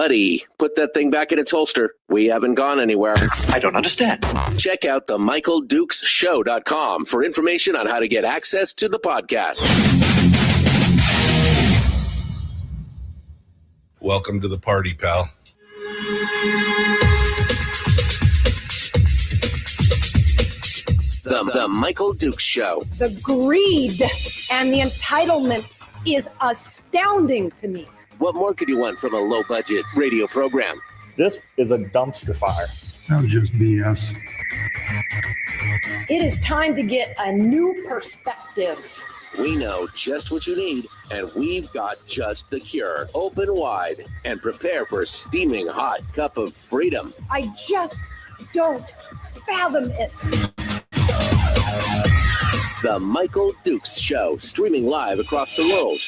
buddy, put that thing back in its holster. We haven't gone anywhere. I don't understand. Check out the MichaelDukesShow.com for information on how to get access to the podcast. Welcome to the party, pal. The Michael Dukes Show. The greed and the entitlement is astounding to me. What more could you want from a low-budget radio program? This is a dumpster fire. That was just BS. It is time to get a new perspective. We know just what you need, and we've got just the cure. Open wide and prepare for a steaming hot cup of freedom. I just don't fathom it. The Michael Dukes Show, streaming live across the world.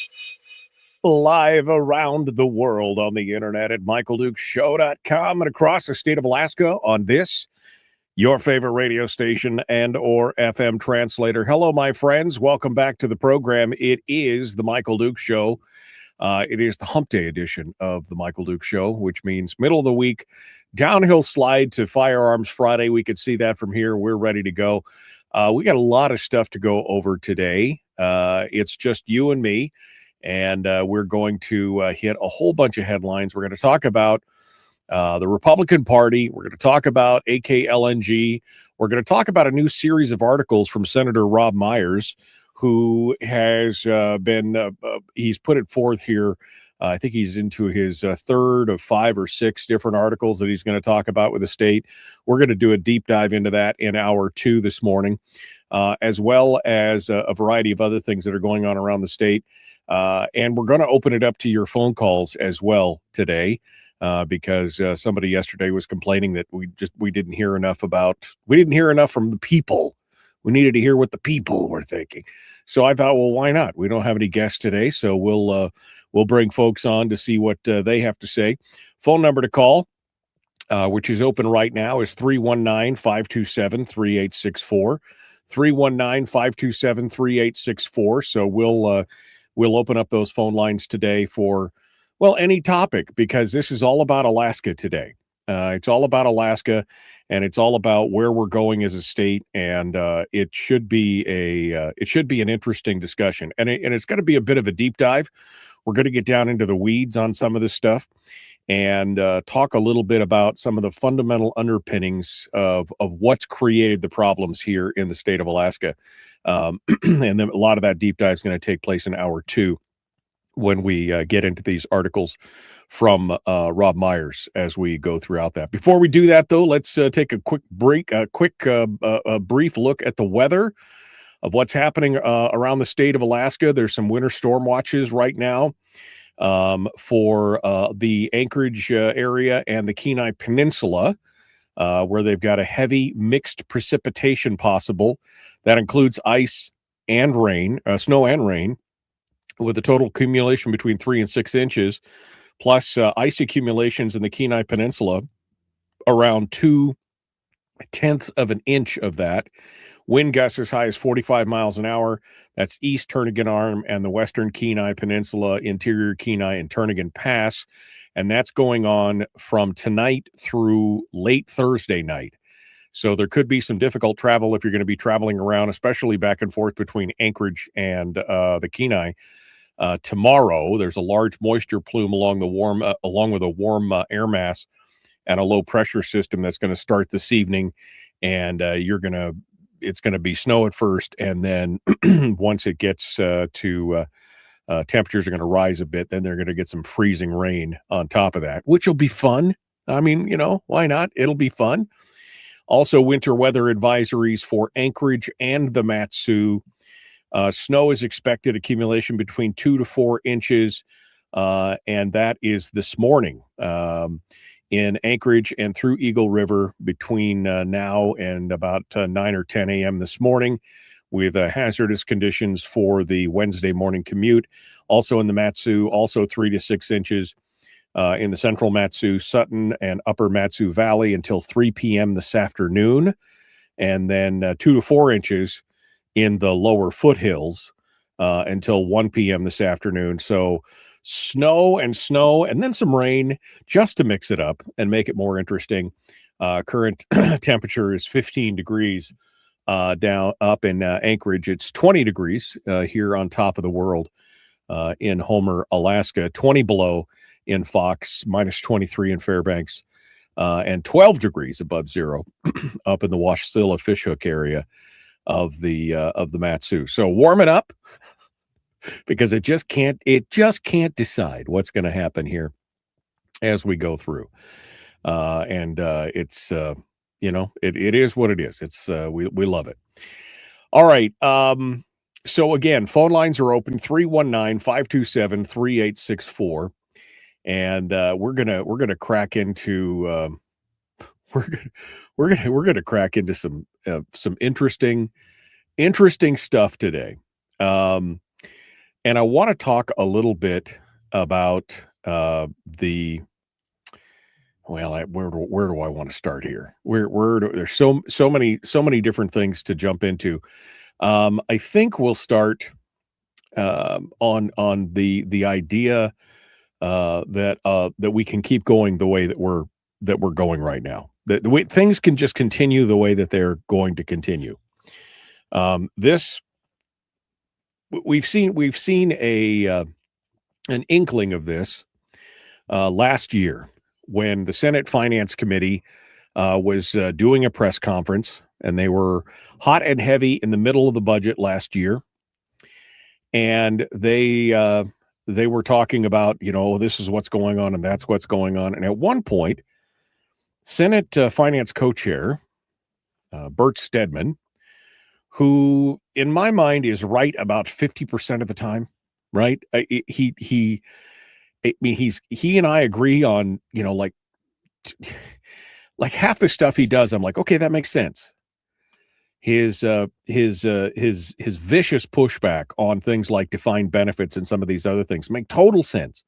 Live around the world on the internet at MichaelDukesShow.com and across the state of Alaska on this, your favorite radio station and or FM translator. Hello, my friends. Welcome back to the program. It is the Michael Dukes Show. It is the hump day edition of the Michael Dukes Show, which means middle of the week, downhill slide to Firearms Friday. We could see that from here. We're ready to go. We got a lot of stuff to go over today. It's just you and me, and we're going to hit a whole bunch of headlines. We're going to talk about the Republican Party. We're going to talk about AKLNG. We're going to talk about a new series of articles from Senator Robb Myers, who has he's put it forth here. I think he's into his third of 5 or 6 different articles that he's going to talk about with the state. We're going to do a deep dive into that in hour 2 this morning, as well as a variety of other things that are going on around the state. And we're going to open it up to your phone calls as well today, because somebody yesterday was complaining that we didn't hear enough from the people. We needed to hear what the people were thinking. So I thought, well, why not? We don't have any guests today, so we'll bring folks on to see what they have to say. Phone number to call, which is open right now, is 319-527-3864. 319-527-3864. So we'll open up those phone lines today for, well, any topic, because this is all about Alaska today. It's all about Alaska, and it's all about where we're going as a state, and it should be an interesting discussion, and it's going to be a bit of a deep dive. We're going to get down into the weeds on some of this stuff and talk a little bit about some of the fundamental underpinnings of what's created the problems here in the state of Alaska, and then a lot of that deep dive is going to take place in hour 2 when we get into these articles from Robb Myers as we go throughout that. Before we do that, though, let's take a quick break, a brief look at the weather of what's happening around the state of Alaska. There's some winter storm watches right now for the Anchorage area and the Kenai Peninsula, where they've got a heavy mixed precipitation possible. That includes ice and rain, snow and rain, with a total accumulation between 3 and 6 inches, plus ice accumulations in the Kenai Peninsula around 0.2 of an inch of that. Wind gusts as high as 45 miles an hour. That's East Turnagain Arm and the Western Kenai Peninsula, Interior Kenai and Turnagain Pass. And that's going on from tonight through late Thursday night. So there could be some difficult travel if you're going to be traveling around, especially back and forth between Anchorage and the Kenai. Tomorrow, there's a large moisture plume along with a warm air mass and a low pressure system that's going to start this evening, and it's going to be snow at first, and then once it gets to temperatures are going to rise a bit, then they're going to get some freezing rain on top of that, which will be fun. I mean, why not? It'll be fun. Also, winter weather advisories for Anchorage and the Mat-Su. Snow is expected, accumulation between 2 to 4 inches, and that is this morning in Anchorage and through Eagle River between now and about 9 or 10 a.m. this morning, with hazardous conditions for the Wednesday morning commute. Also in the Mat-Su, also 3 to 6 inches in the central Mat-Su, Sutton, and upper Mat-Su Valley until 3 p.m. this afternoon, and then 2 to 4 inches in the lower foothills until 1 p.m. this afternoon. So snow, and then some rain just to mix it up and make it more interesting. Current temperature is 15 degrees down up in Anchorage. It's 20 degrees here on top of the world in Homer, Alaska, 20 below in Fox, minus 23 in Fairbanks, and 12 degrees above zero up in the Wasilla Fishhook area of the Matsu. So warm it up because it just can't decide what's going to happen here as we go through. It's it is what it is. It's we love it. All right. So again, phone lines are open 319-527-3864. And we're gonna crack into we're gonna crack into some interesting stuff today. And I want to talk a little bit about where do I want to start here? There's so many different things to jump into. I think we'll start on the idea that we can keep going the way that we're going right now. The way things can just continue the way that they're going to continue. We've seen an inkling of this last year when the Senate Finance Committee was doing a press conference, and they were hot and heavy in the middle of the budget last year, and they were talking about, this is what's going on and that's what's going on. And at one point, Senate Finance Co-Chair Bert Stedman, who in my mind is right about 50% of the time, right? He and I agree on, like half the stuff he does. I'm like, okay, that makes sense. His vicious pushback on things like defined benefits and some of these other things make total sense.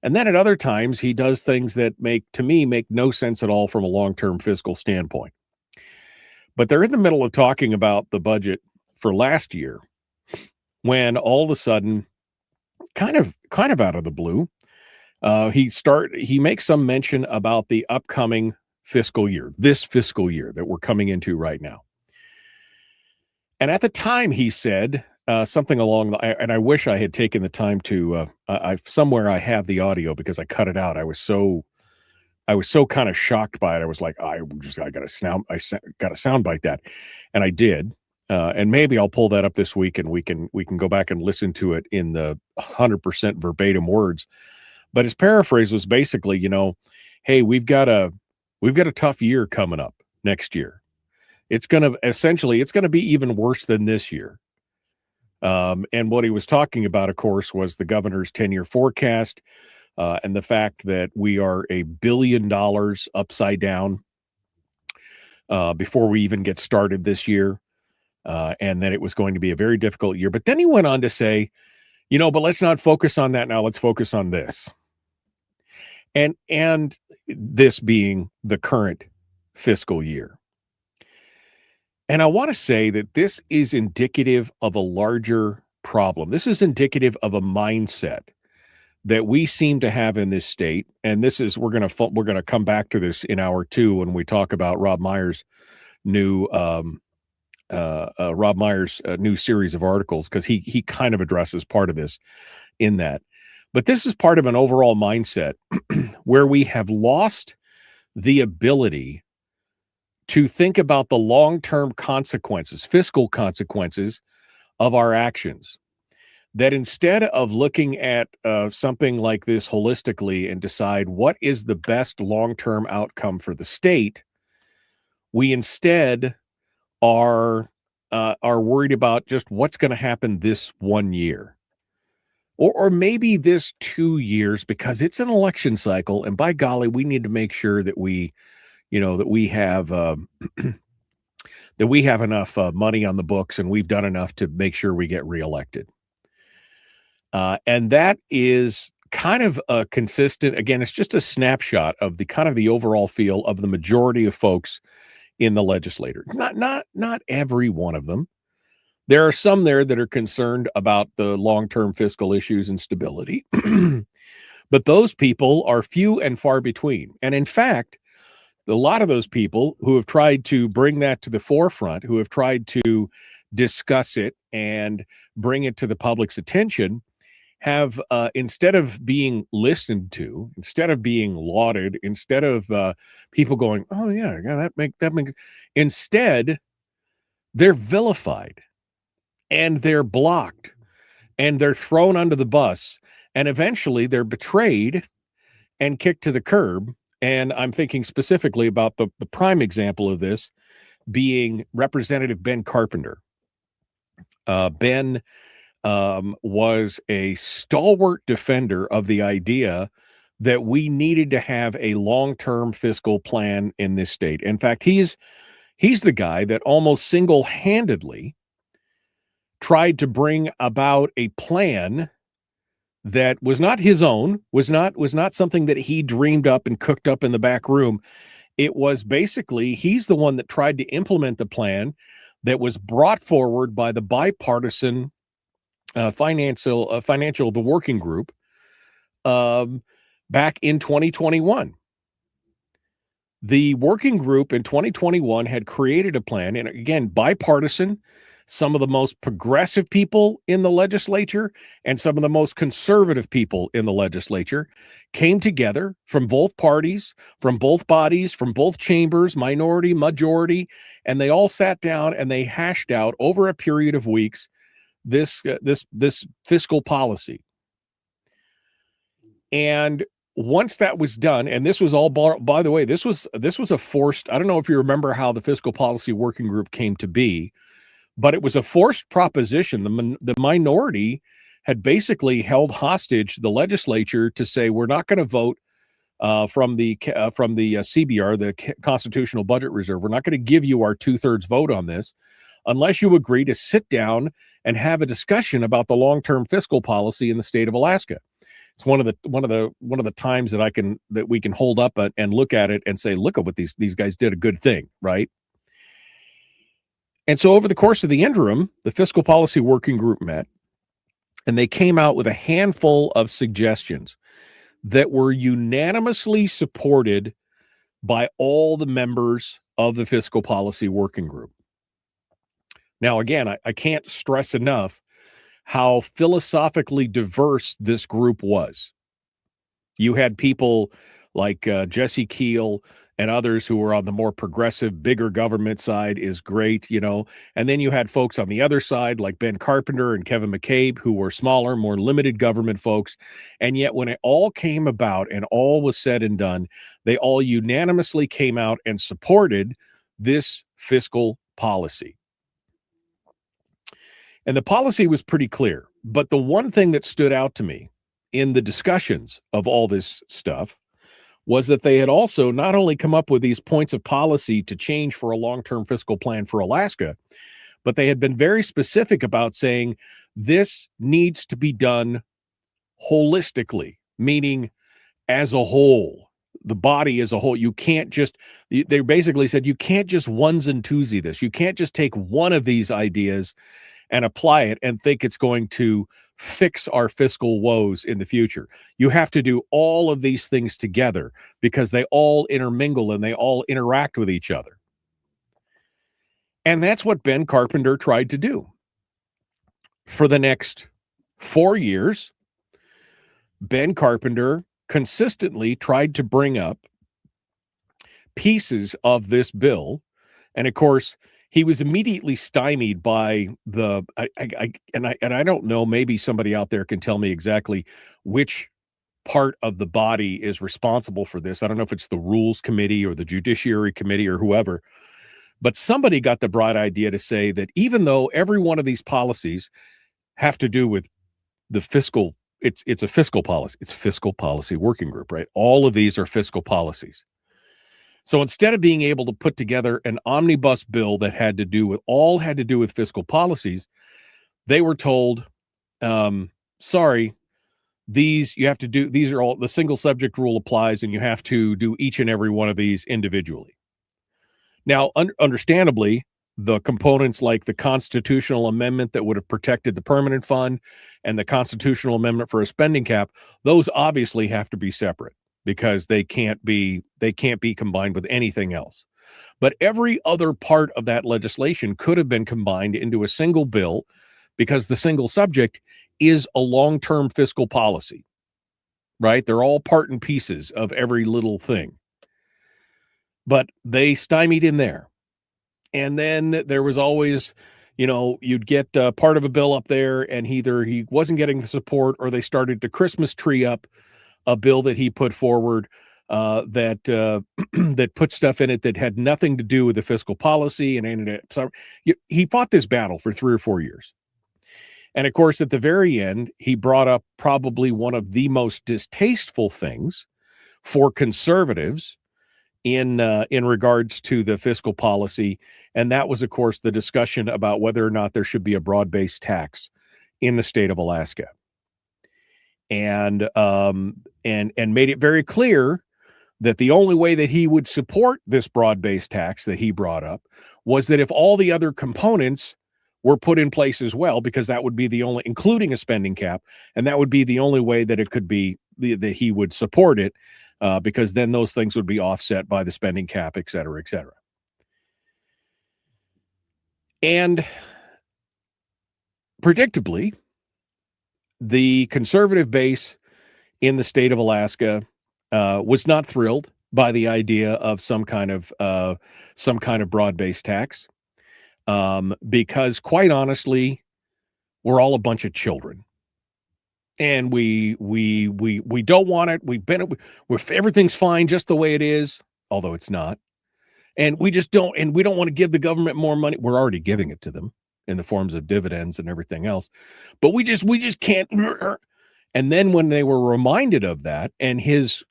And then at other times he does things that make no sense at all from a long-term fiscal standpoint. But they're in the middle of talking about the budget for last year when all of a sudden, kind of out of the blue, he makes some mention about the upcoming fiscal year, this fiscal year that we're coming into right now. And at the time, he said something along and I wish I had taken the time to. I have the audio because I cut it out. I was so kind of shocked by it. I was like, I got to soundbite that, and I did. And maybe I'll pull that up this week, and we can go back and listen to it in the 100% verbatim words. But his paraphrase was basically, hey, we've got a tough year coming up next year. It's going to be even worse than this year. And what he was talking about, of course, was the governor's 10-year forecast and the fact that we are $1 billion upside down before we even get started this year, and that it was going to be a very difficult year. But then he went on to say, but let's not focus on that now. Let's focus on this. And this being the current fiscal year. And I want to say that this is indicative of a larger problem. This is indicative of a mindset that we seem to have in this state. And this is, we're going to come back to this in hour 2 when we talk about Robb Myers' new series of articles, because he kind of addresses part of this in that. But this is part of an overall mindset where we have lost the ability to think about the long-term consequences, fiscal consequences of our actions. That instead of looking at something like this holistically and decide what is the best long-term outcome for the state, we instead are worried about just what's going to happen this 1 year. Or maybe this 2 years, because it's an election cycle, and by golly, we need to make sure that we have enough money on the books, and we've done enough to make sure we get reelected. And that is kind of a consistent. Again, it's just a snapshot of the overall feel of the majority of folks in the legislature. Not every one of them, There are some there that are concerned about the long-term fiscal issues and stability. But those people are few and far between. And in fact, a lot of those people who have tried to bring that to the forefront, who have tried to discuss it and bring it to the public's attention, have instead of being listened to, instead of being lauded, instead of people going, "Oh yeah, that makes," instead they're vilified and they're blocked and they're thrown under the bus, and eventually they're betrayed and kicked to the curb. And I'm thinking specifically about the prime example of this being Representative Ben Carpenter. Ben was a stalwart defender of the idea that we needed to have a long-term fiscal plan in this state. In fact, he's the guy that almost single-handedly tried to bring about a plan that was not his own, was not something that he dreamed up and cooked up in the back room. It was basically, he's the one that tried to implement the plan that was brought forward by the bipartisan financial the working group back in 2021. The working group in 2021 had created a plan, and again, bipartisan. Some of the most progressive people in the legislature and some of the most conservative people in the legislature came together from both parties, from both bodies, from both chambers, minority, majority, and they all sat down and they hashed out over a period of weeks this fiscal policy. And once that was done, and this was all, by the way, this was a forced, I don't know if you remember how the fiscal policy working group came to be, but it was a forced proposition. The minority had basically held hostage the legislature to say, we're not going to vote from the CBR, the Constitutional Budget Reserve. We're not going to give you our 2/3 vote on this unless you agree to sit down and have a discussion about the long-term fiscal policy in the state of Alaska. It's one of the times that we can hold up and look at it and say, look at what these guys did a good thing, right? And so over the course of the interim, the Fiscal Policy Working Group met, and they came out with a handful of suggestions that were unanimously supported by all the members of the Fiscal Policy Working Group. Now, again, I can't stress enough how philosophically diverse this group was. You had people like Jesse Keel and others who were on the more progressive, bigger government side is great, and then you had folks on the other side like Ben Carpenter and Kevin McCabe who were smaller, more limited government folks. And yet when it all came about and all was said and done, they all unanimously came out and supported this fiscal policy. And the policy was pretty clear. But the one thing that stood out to me in the discussions of all this stuff was that they had also not only come up with these points of policy to change for a long-term fiscal plan for Alaska, but they had been very specific about saying this needs to be done holistically, meaning as a whole, the body as a whole. You can't just, they basically said, you can't just ones and twosy this. You can't just take one of these ideas and apply it and think it's going to fix our fiscal woes in the future. You have to do all of these things together because they all intermingle and they all interact with each other. And that's what Ben Carpenter tried to do. For the next 4 years, Ben Carpenter consistently tried to bring up pieces of this bill. And of course, he was immediately stymied by I don't know, maybe somebody out there can tell me exactly which part of the body is responsible for this. I don't know if it's the Rules Committee or the Judiciary Committee or whoever, but somebody got the bright idea to say that even though every one of these policies have to do with the fiscal, it's a fiscal policy. It's a fiscal policy working group, right? All of these are fiscal policies. So instead of being able to put together an omnibus bill that had to do with fiscal policies, they were told, sorry, these are all, the single subject rule applies and you have to do each and every one of these individually. Now, understandably, The components like the constitutional amendment that would have protected the permanent fund and the constitutional amendment for a spending cap, those obviously have to be separate because they can't be combined with anything else. But every other part of that legislation could have been combined into a single bill because the single subject is a long-term fiscal policy, right? They're all part and pieces of every little thing. But they stymied in there. And then there was always, you'd get part of a bill up there and either he wasn't getting the support or they started to Christmas tree up a bill that he put forward that that put stuff in it that had nothing to do with the fiscal policy. And he fought this battle for 3 or 4 years. And of course, at the very end, he brought up probably one of the most distasteful things for conservatives in regards to the fiscal policy, and that was, of course, the discussion about whether or not there should be a broad-based tax in the state of Alaska, and made it very clear that the only way that he would support this broad-based tax that he brought up was that if all the other components were put in place as well, because that would be the only, including a spending cap, and that would be the only way that it could be that he would support it. Because then those things would be offset by the spending cap, et cetera, et cetera. And predictably, the conservative base in the state of Alaska was not thrilled by the idea of some kind of broad-based tax, because quite honestly, we're all a bunch of children. And we don't want it. Everything's fine just the way it is, although it's not. And we don't want to give the government more money. We're already giving it to them in the forms of dividends and everything else. But we just can't. And then when they were reminded of that, and his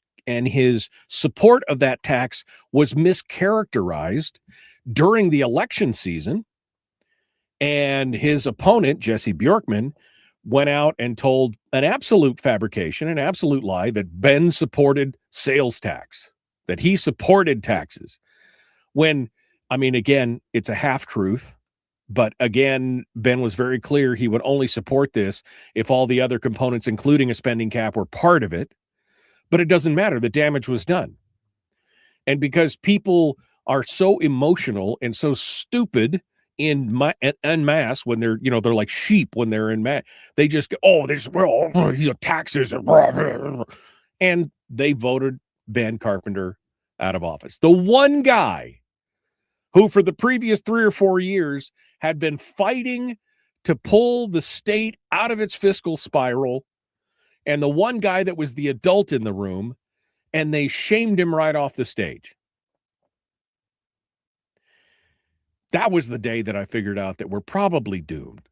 support of that tax was mischaracterized during the election season, and his opponent, Jesse Bjorkman, went out and told an absolute fabrication, an absolute lie, that Ben supported sales tax, that he supported taxes. When, again, it's a half-truth, but again, Ben was very clear he would only support this if all the other components, including a spending cap, were part of it. But it doesn't matter. The damage was done. And because people are so emotional and so stupid en masse when they're like sheep when they're in mass, they just go, taxes, and they voted Ben Carpenter out of office. The one guy who for the previous 3 or 4 years had been fighting to pull the state out of its fiscal spiral, and the one guy that was the adult in the room, and they shamed him right off the stage. That was the day that I figured out that we're probably doomed.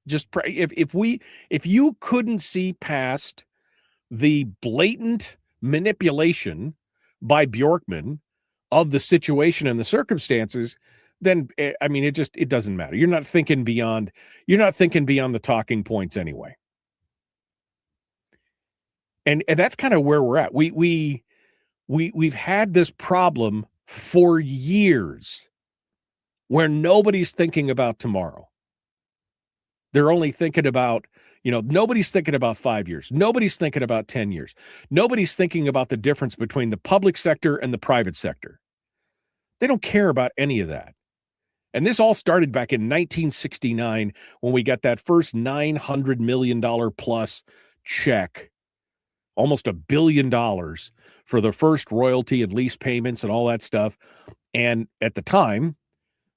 Just if you couldn't see past the blatant manipulation by Bjorkman of the situation and the circumstances, then it doesn't matter. You're not thinking beyond the talking points anyway. And that's kind of where we're at. We've had this problem for years where nobody's thinking about tomorrow. They're only thinking about, nobody's thinking about 5 years. Nobody's thinking about 10 years. Nobody's thinking about the difference between the public sector and the private sector. They don't care about any of that. And this all started back in 1969 when we got that first $900 million plus check, almost $1 billion for the first royalty and lease payments and all that stuff. And at the time,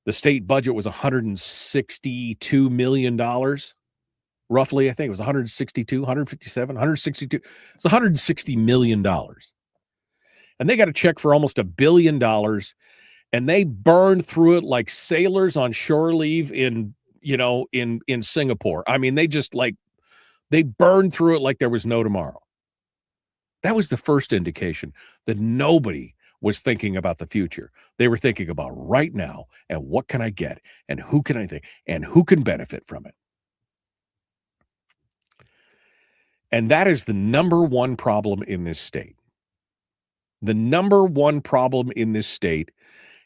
the state budget was $162 million, roughly. I think it was 162, 157, 162. It's $160 million. And they got a check for almost $1 billion. And they burned through it like sailors on shore leave in Singapore. They burned through it like there was no tomorrow. That was the first indication that nobody was thinking about the future. They were thinking about right now and what can I get and who can I think and who can benefit from it. And that is the number one problem in this state. The number one problem in this state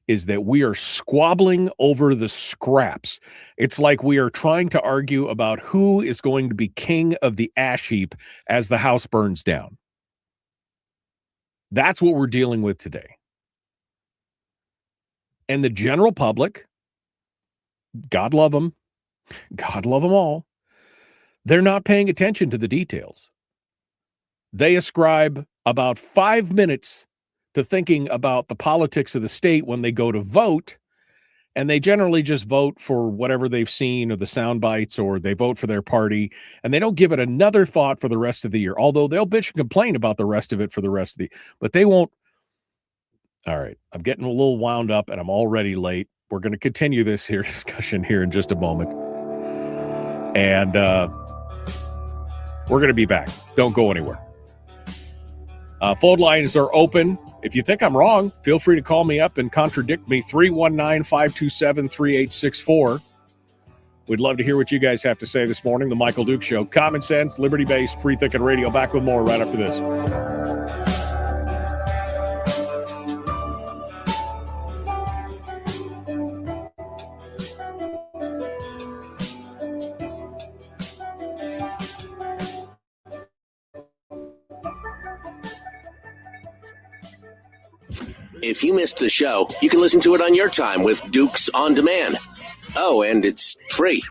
is that we are squabbling over the scraps. It's like we are trying to argue about who is going to be king of the ash heap as the house burns down. That's what we're dealing with today. And the general public, God love them all, they're not paying attention to the details. They ascribe about 5 minutes to thinking about the politics of the state when they go to vote, and they generally just vote for whatever they've seen or the sound bites, or they vote for their party, and they don't give it another thought for the rest of the year, although they'll bitch and complain about the rest of it for the rest of the but they won't. All right, I'm getting a little wound up, and I'm already late. We're going to continue this here discussion here in just a moment, and we're going to be back. Don't go anywhere. Phone lines are open. If you think I'm wrong, feel free to call me up and contradict me. 319-527-3864. We'd love to hear what you guys have to say this morning. The Michael Duke Show. Common sense, liberty-based, free-thinking radio. Back with more right after this. If you missed the show, you can listen to it on your time with Dukes On Demand. Oh, and it's free.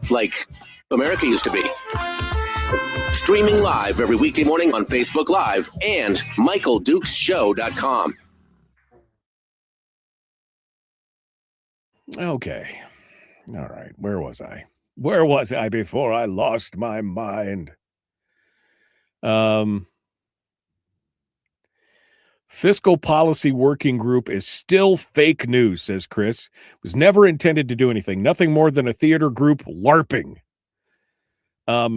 Like America used to be. Streaming live every weekday morning on Facebook Live and MichaelDukesShow.com. Okay. All right. Where was I? Where was I before I lost my mind? Fiscal Policy Working Group is still fake news, says Chris. It was never intended to do anything. Nothing more than a theater group LARPing. I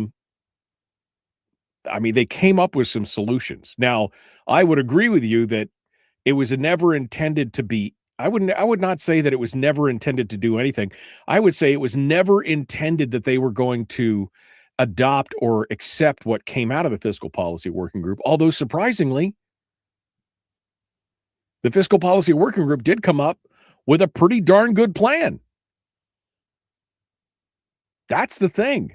mean, they came up with some solutions. Now, I would agree with you that it was never intended to be. I would not say that it was never intended to do anything. I would say it was never intended that they were going to adopt or accept what came out of the Fiscal Policy Working Group. Although surprisingly, the Fiscal Policy Working Group did come up with a pretty darn good plan. That's the thing.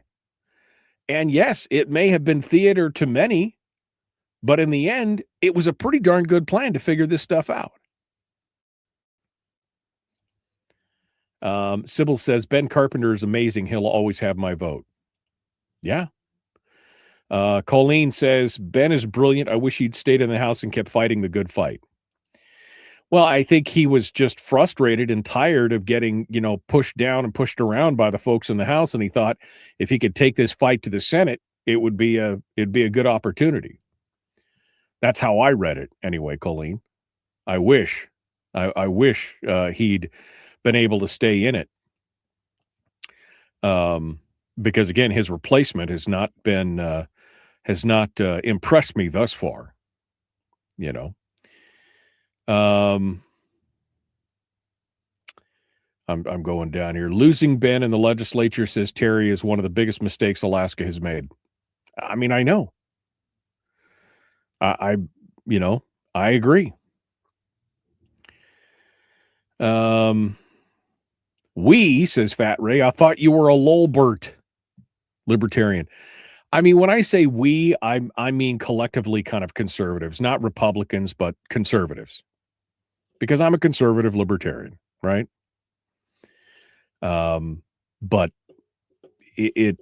And yes, it may have been theater to many, but in the end, it was a pretty darn good plan to figure this stuff out. Sybil says, Ben Carpenter is amazing. He'll always have my vote. Yeah. Colleen says, Ben is brilliant. I wish he'd stayed in the house and kept fighting the good fight. Well, I think he was just frustrated and tired of getting, pushed down and pushed around by the folks in the House. And he thought if he could take this fight to the Senate, it'd be a good opportunity. That's how I read it anyway, Colleen. I wish he'd been able to stay in it. Because again, his replacement has not impressed me thus far, I'm going down here. Losing Ben in the legislature, says Terry, is one of the biggest mistakes Alaska has made. I mean, I know. I agree. Says Fat Ray, I thought you were a lolbert libertarian. I mean, when I say we, I mean collectively kind of conservatives, not Republicans, but conservatives. Because I'm a conservative libertarian, right? But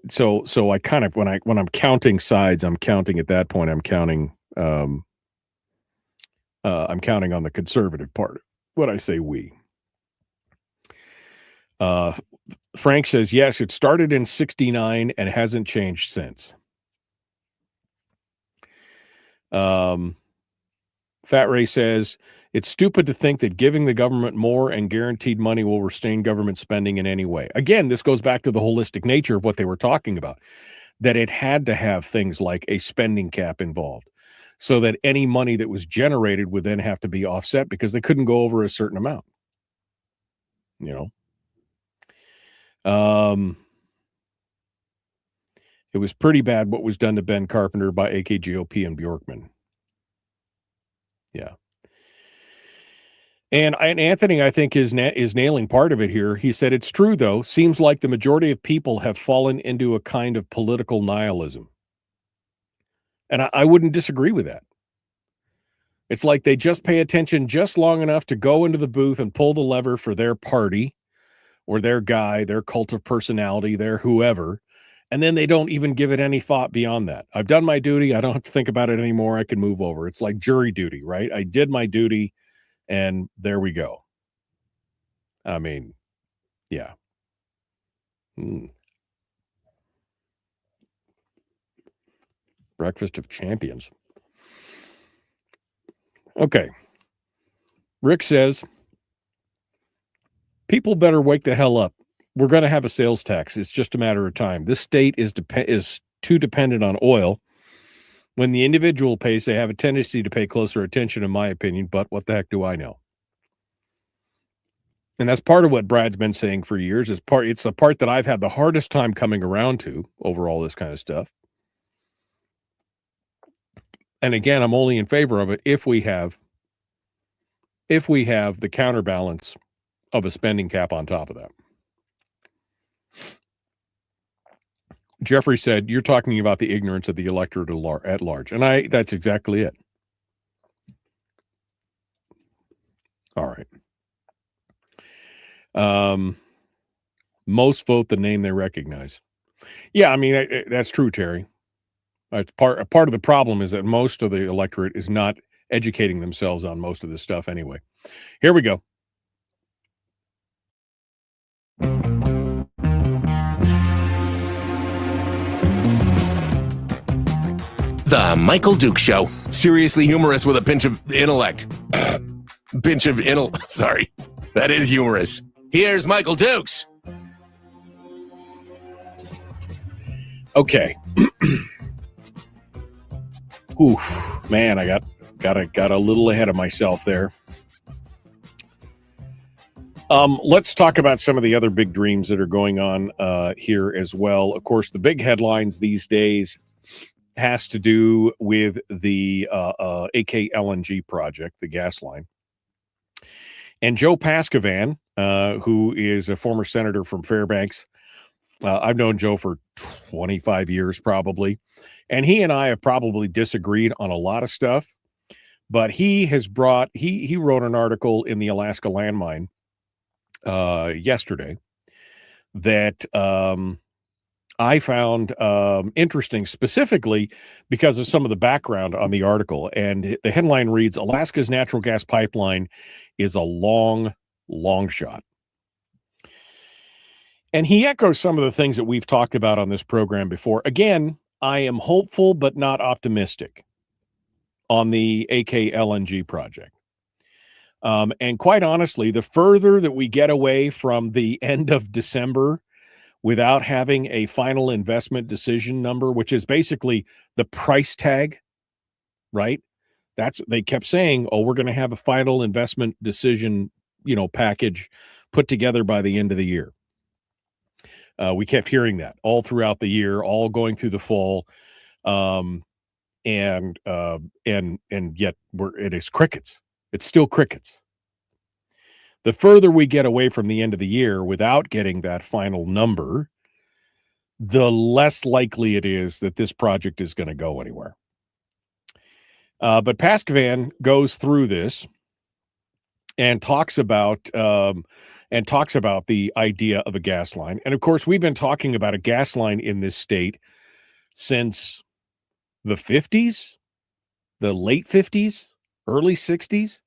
so I kind of when I'm counting sides, I'm counting at that point. I'm counting on the conservative part when I say we. Frank says yes. It started in '69 and hasn't changed since. Fat Ray says, it's stupid to think that giving the government more and guaranteed money will restrain government spending in any way. Again, this goes back to the holistic nature of what they were talking about, that it had to have things like a spending cap involved so that any money that was generated would then have to be offset because they couldn't go over a certain amount. It was pretty bad what was done to Ben Carpenter by AKGOP and Bjorkman. Yeah. And Anthony, I think, is nailing part of it here. He said, it's true, though. Seems like the majority of people have fallen into a kind of political nihilism. And I wouldn't disagree with that. It's like they just pay attention just long enough to go into the booth and pull the lever for their party or their guy, their cult of personality, their whoever. And then they don't even give it any thought beyond that. I've done my duty. I don't have to think about it anymore. I can move over. It's like jury duty, right? I did my duty, and there we go. I mean, yeah. Breakfast of champions. Okay. Rick says, people better wake the hell up. We're going to have a sales tax. It's just a matter of time. This state is too dependent on oil. When the individual pays, they have a tendency to pay closer attention, in my opinion, but what the heck do I know? And that's part of what Brad's been saying for years. It's the part that I've had the hardest time coming around to over all this kind of stuff. And again, I'm only in favor of it if we have the counterbalance of a spending cap on top of that. Jeffrey said, you're talking about the ignorance of the electorate at large. And that's exactly it. All right. Most vote the name they recognize. Yeah, I mean, that's true, Terry. It's part of the problem is that most of the electorate is not educating themselves on most of this stuff anyway. Here we go. The Michael Dukes Show. Seriously humorous with a pinch of intellect. Sorry. That is humorous. Here's Michael Dukes. Okay. Oof, man, I got a little ahead of myself there. Let's talk about some of the other big dreams that are going on here as well. Of course, the big headlines these days has to do with the AKLNG project, the gas line. And Joe Pascovan, who is a former senator from Fairbanks, I've known Joe for 25 years probably, and he and I have probably disagreed on a lot of stuff, but he wrote an article in the Alaska Landmine yesterday that I found interesting, specifically because of some of the background on the article. And the headline reads, Alaska's natural gas pipeline is a long, long shot. And he echoes some of the things that we've talked about on this program before. Again, I am hopeful but not optimistic on the AKLNG project. And quite honestly, the further that we get away from the end of December without having a final investment decision number, which is basically the price tag, right? They kept saying, oh, we're going to have a final investment decision, package put together by the end of the year. We kept hearing that all throughout the year, all going through the fall. And yet it is crickets. It's still crickets. The further we get away from the end of the year without getting that final number, the less likely it is that this project is going to go anywhere. But Pascovan goes through this and talks about the idea of a gas line. And of course, we've been talking about a gas line in this state since the 50s, the late 50s, early 60s.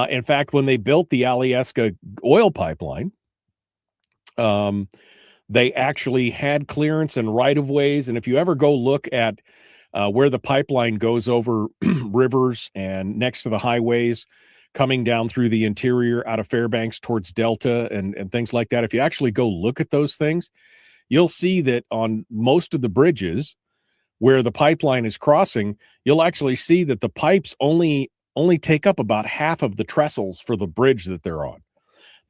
In fact, when they built the Alyeska oil pipeline, they actually had clearance and right-of-ways. And if you ever go look at where the pipeline goes over rivers and next to the highways, coming down through the interior out of Fairbanks towards Delta and things like that, if you actually go look at those things, you'll see that on most of the bridges where the pipeline is crossing, you'll actually see that the pipes only take up about half of the trestles for the bridge that they're on.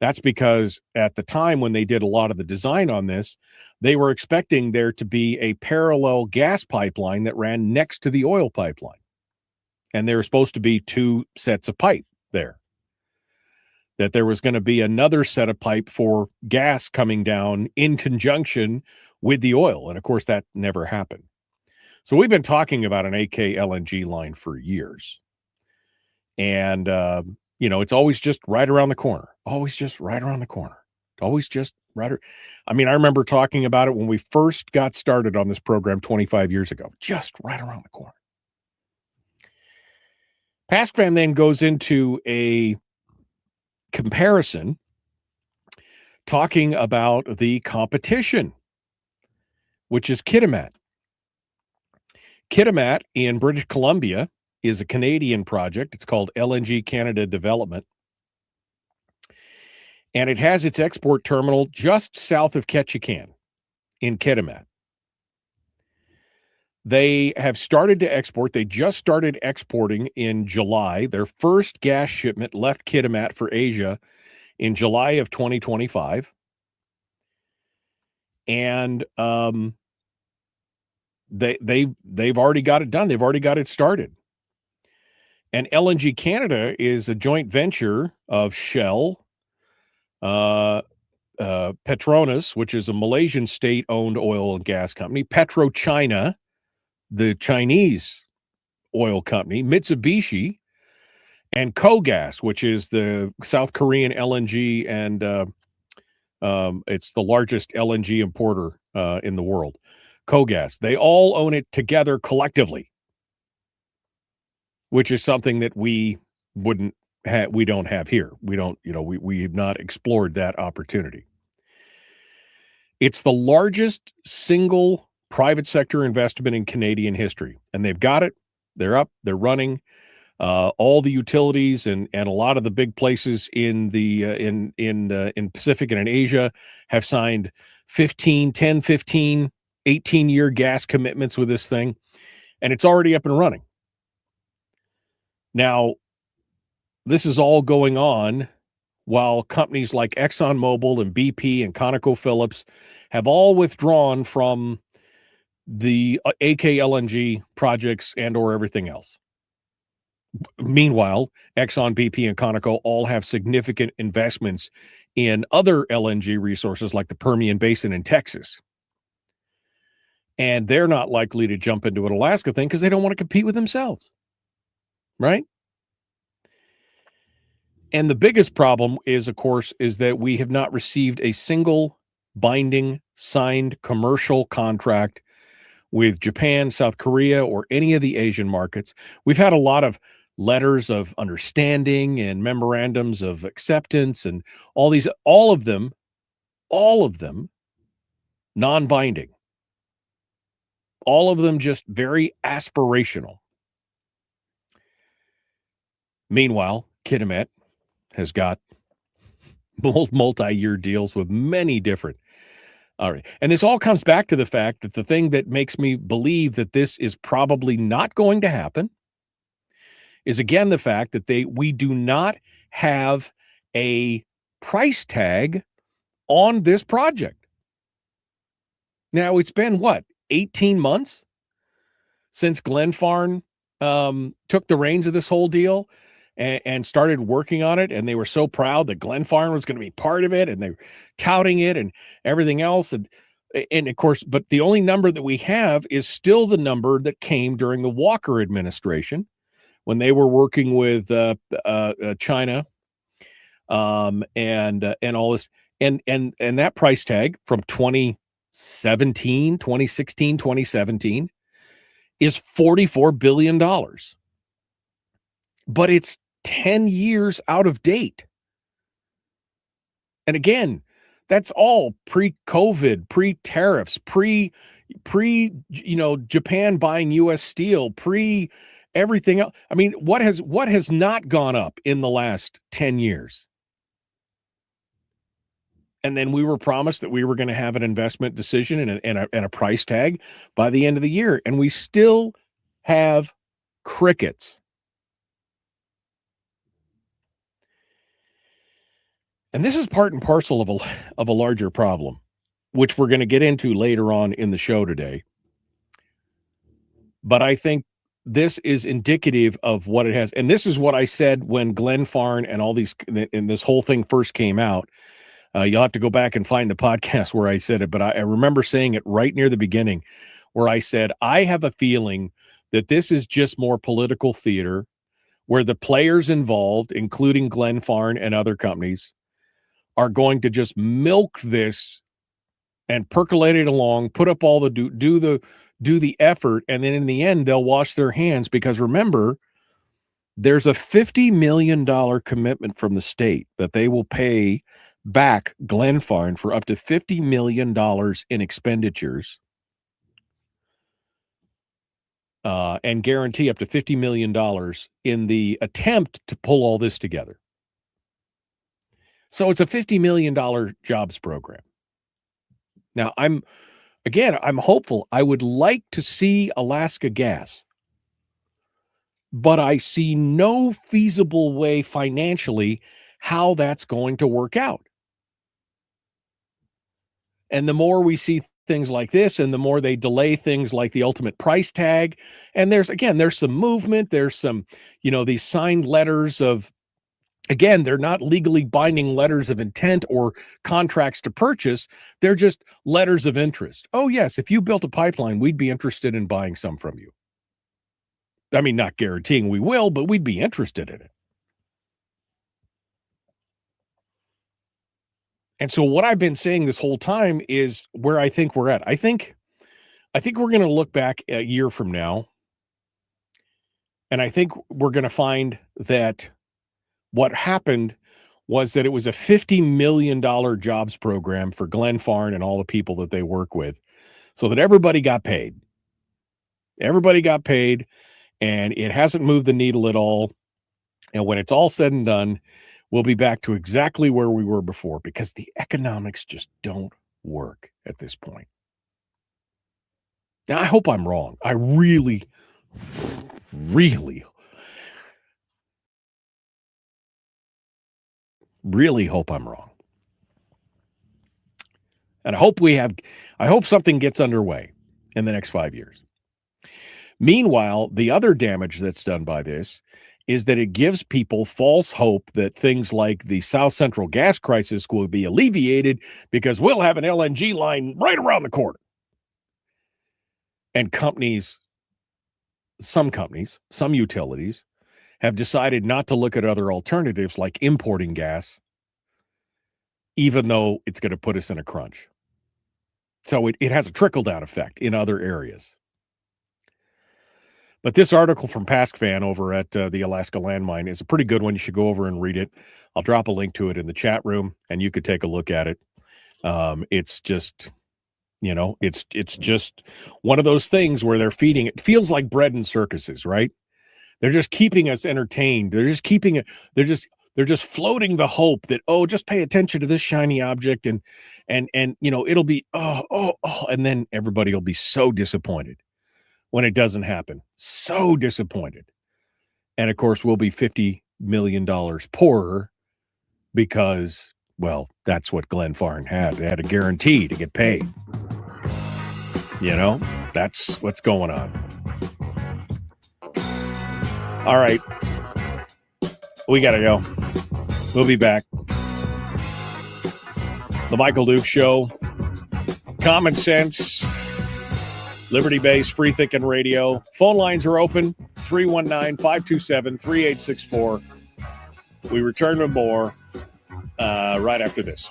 That's because at the time when they did a lot of the design on this, they were expecting there to be a parallel gas pipeline that ran next to the oil pipeline. And there were supposed to be two sets of pipe there. that there was going to be another set of pipe for gas coming down in conjunction with the oil. And of course, that never happened. So we've been talking about an AKLNG line for years. And, it's always just right around the corner, always just right around the corner, always just right. I remember talking about it when we first got started on this program 25 years ago, just right around the corner. Paskvan then goes into a comparison talking about the competition, which is Kitimat. Kitimat in British Columbia is a Canadian project. It's called LNG Canada Development. And it has its export terminal just south of Ketchikan in Kitimat. They have started to export. They just started exporting in July. Their first gas shipment left Kitimat for Asia in July of 2025. And they've already got it done. They've already got it started. And LNG Canada is a joint venture of Shell, Petronas, which is a Malaysian state-owned oil and gas company, PetroChina, the Chinese oil company, Mitsubishi, and KOGAS, which is the South Korean LNG, and it's the largest LNG importer in the world. KOGAS. They all own it together collectively, which is something that we don't have here. We have not explored that opportunity. It's the largest single private sector investment in Canadian history, and they've got it. They're up. They're running. All the utilities and a lot of the big places in the in Pacific and in Asia have signed 18-year gas commitments with this thing, and it's already up and running. Now, this is all going on while companies like ExxonMobil and BP and ConocoPhillips have all withdrawn from the AKLNG projects and or everything else. Meanwhile, Exxon, BP, and Conoco all have significant investments in other LNG resources like the Permian Basin in Texas. And they're not likely to jump into an Alaska thing because they don't want to compete with themselves. Right? And the biggest problem is, of course, is that we have not received a single binding signed commercial contract with Japan, South Korea, or any of the Asian markets. We've had a lot of letters of understanding and memorandums of acceptance and all of them non-binding. All of them just very aspirational. Meanwhile, Kitimat has got multi-year deals with many different. All right. And this all comes back to the fact that the thing that makes me believe that this is probably not going to happen is, again, the fact that we do not have a price tag on this project. Now, it's been, 18 months since Glenfarne took the reins of this whole deal and started working on it, and they were so proud that Glenfarne was going to be part of it, and they were touting it and everything else, and of course, but the only number that we have is still the number that came during the Walker administration when they were working with China, and all this, and that price tag from 2016, 2017 is $44 billion, but it's 10 years out of date. And again, that's all pre-COVID, pre-tariffs, Japan buying U.S. steel, everything else. I mean, what has not gone up in the last 10 years? And then we were promised that we were going to have an investment decision and a price tag by the end of the year, and we still have crickets. And this is part and parcel of a larger problem, which we're going to get into later on in the show today. But I think this is indicative of what it has. And this is what I said when Glenn Farn and all these, and this whole thing first came out. You'll have to go back and find the podcast where I said it, but I remember saying it right near the beginning where I said, I have a feeling that this is just more political theater where the players involved, including Glenn Farn and other companies, are going to just milk this and percolate it along, put up all the do the effort, and then in the end they'll wash their hands because remember, there's a $50 million commitment from the state that they will pay back Glenn Farn for up to $50 million in expenditures and guarantee up to $50 million in the attempt to pull all this together. So it's a $50 million jobs program. Now, I'm hopeful. I would like to see Alaska Gas, but I see no feasible way financially how that's going to work out. And the more we see things like this and the more they delay things like the ultimate price tag, and there's some movement, there's some, these signed letters of, again, they're not legally binding letters of intent or contracts to purchase. They're just letters of interest. Oh, yes, if you built a pipeline, we'd be interested in buying some from you. I mean, not guaranteeing we will, but we'd be interested in it. And so what I've been saying this whole time is where I think we're at. I think we're going to look back a year from now, and I think we're going to find that what happened was that it was a $50 million jobs program for Glenn Farn and all the people that they work with so that everybody got paid. Everybody got paid, and it hasn't moved the needle at all. And when it's all said and done, we'll be back to exactly where we were before because the economics just don't work at this point. Now, I hope I'm wrong. I really, really, really hope I'm wrong. And I hope something gets underway in the next 5 years. Meanwhile, the other damage that's done by this is that it gives people false hope that things like the South Central gas crisis will be alleviated because we'll have an LNG line right around the corner. And some utilities have decided not to look at other alternatives like importing gas, even though it's going to put us in a crunch. So it has a trickle-down effect in other areas. But this article from PaskFan over at the Alaska Landmine is a pretty good one. You should go over and read it. I'll drop a link to it in the chat room, and you could take a look at it. It's just, it's just one of those things where they're feeding. It feels like bread and circuses, right? They're just keeping us entertained. They're just keeping it. They're just floating the hope that, just pay attention to this shiny object, and it'll be and then everybody will be so disappointed when it doesn't happen. So disappointed. And of course, we'll be $50 million poorer because, well, that's what Glenn Farn had. They had a guarantee to get paid. That's what's going on. All right. We got to go. We'll be back. The Michael Duke Show. Common sense. Liberty-based, free-thinking radio. Phone lines are open, 319-527-3864. We return with more right after this.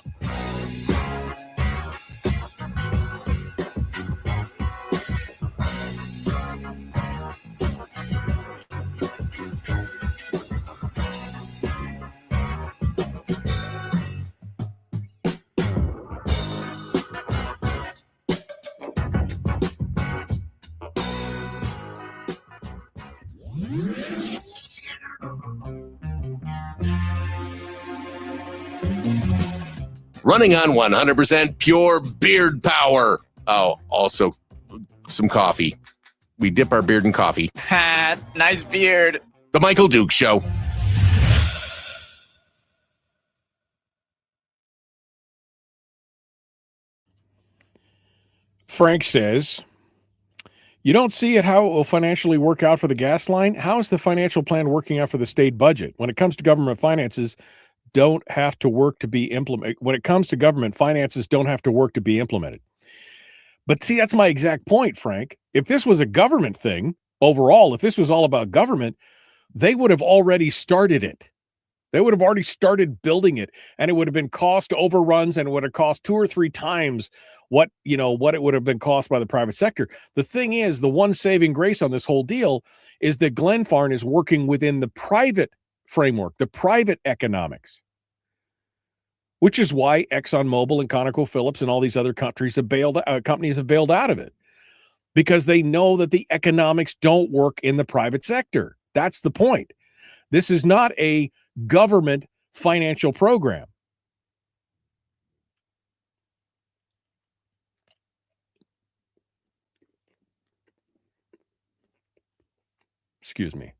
Running on 100% pure beard power. Oh, also some coffee. We dip our beard in coffee. Ha, nice beard. The Michael Duke Show. Frank says, You don't see it how it will financially work out for the gas line. How is the financial plan working out for the state budget? When it comes to government finances, don't have to work to be implemented. When it comes to government finances, don't have to work to be implemented. But see, that's my exact point, Frank. If this was a government thing overall, if this was all about government, they would have already started it. They would have already started building it, and it would have been cost overruns, and it would have cost 2 or 3 times what it would have been cost by the private sector. The thing is, the one saving grace on this whole deal is that Glenfarne is working within the private framework, the private economics, which is why ExxonMobil and ConocoPhillips and all these other companies have bailed out of it, because they know that the economics don't work in the private sector. That's the point. This is not a government financial program. Excuse me.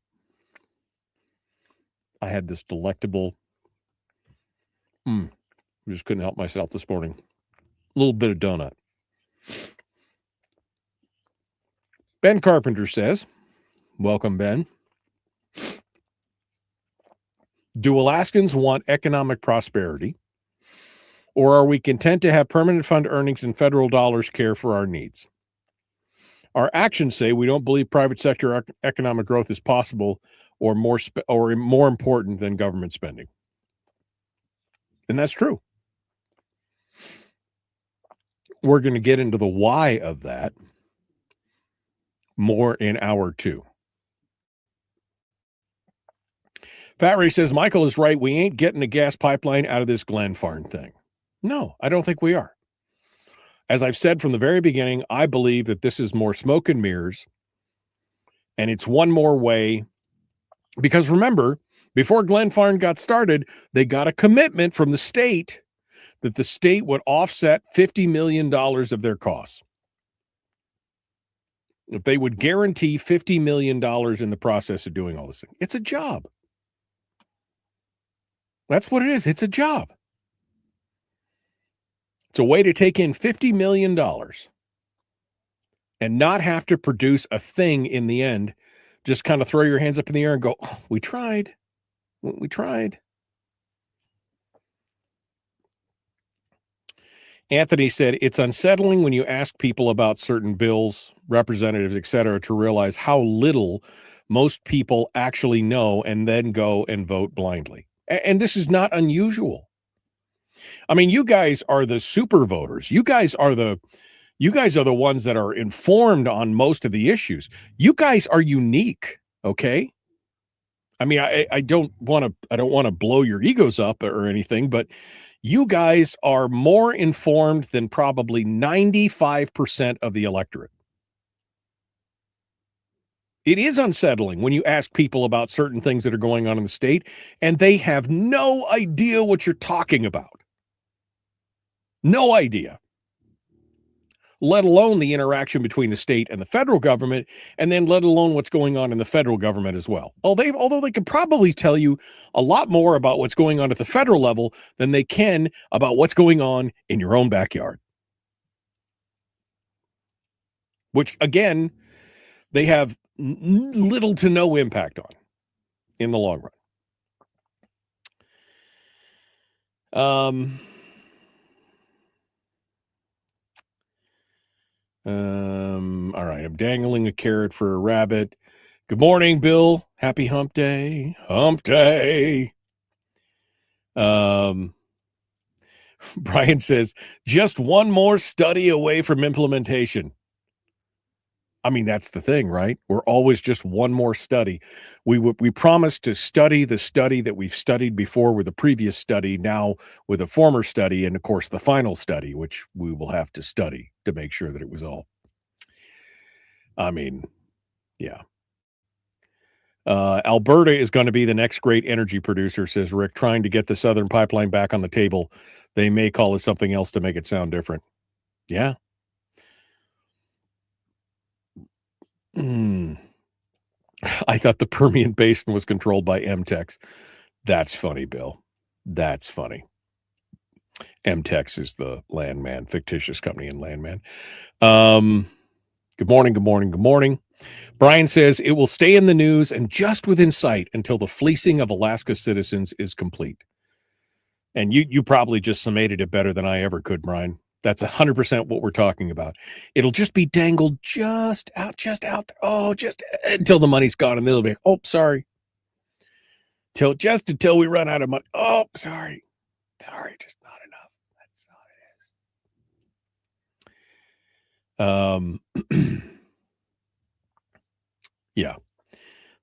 I had this delectable, I just couldn't help myself this morning. A little bit of donut. Ben Carpenter says, welcome, Ben. Do Alaskans want economic prosperity, or are we content to have permanent fund earnings and federal dollars care for our needs? Our actions say we don't believe private sector economic growth is possible or more important than government spending. And that's true. We're going to get into the why of that more in hour 2. Fat Ray says, Michael is right. We ain't getting a gas pipeline out of this Glenfarne thing. No, I don't think we are. As I've said from the very beginning, I believe that this is more smoke and mirrors, and it's one more way. Because remember, before Glenfarne got started, they got a commitment from the state that the state would offset $50 million of their costs. If they would guarantee $50 million in the process of doing all this thing. It's a job. That's what it is. It's a job. It's a way to take in $50 million and not have to produce a thing in the end. Just kind of throw your hands up in the air and go, oh, we tried. We tried. Anthony said, it's unsettling when you ask people about certain bills, representatives, et cetera, to realize how little most people actually know and then go and vote blindly. And this is not unusual. I mean, you guys are the super voters. You guys are the ones that are informed on most of the issues. You guys are unique, okay? I mean, I don't want to blow your egos up or anything, but you guys are more informed than probably 95% of the electorate. It is unsettling when you ask people about certain things that are going on in the state, and they have no idea what you're talking about. No idea. Let alone the interaction between the state and the federal government, and then let alone what's going on in the federal government as well. Although they could probably tell you a lot more about what's going on at the federal level than they can about what's going on in your own backyard. Which, again, they have little to no impact on in the long run. All right, I'm dangling a carrot for a rabbit. Good morning, Bill. Happy hump day. Hump day. Brian says, just one more study away from implementation. I mean, that's the thing, right? We're always just one more study. We promised to study the study that we've studied before with the previous study, now with a former study, and of course the final study, which we will have to study to make sure that it was all. I mean, yeah. Alberta is going to be the next great energy producer, says Rick, trying to get the Southern Pipeline back on the table. They may call it something else to make it sound different. Yeah. I thought the Permian Basin was controlled by MTEX. That's funny, Bill. That's funny. MTEX is the landman, fictitious company in landman. Good morning, good morning, good morning. Brian says it will stay in the news and just within sight until the fleecing of Alaska citizens is complete. And you probably just summated it better than I ever could, Brian. That's 100% what we're talking about. It'll just be dangled just out there. Oh, just until the money's gone, and they'll be, oh, sorry. Until we run out of money. Oh, sorry, just not enough. That's all it is. Yeah.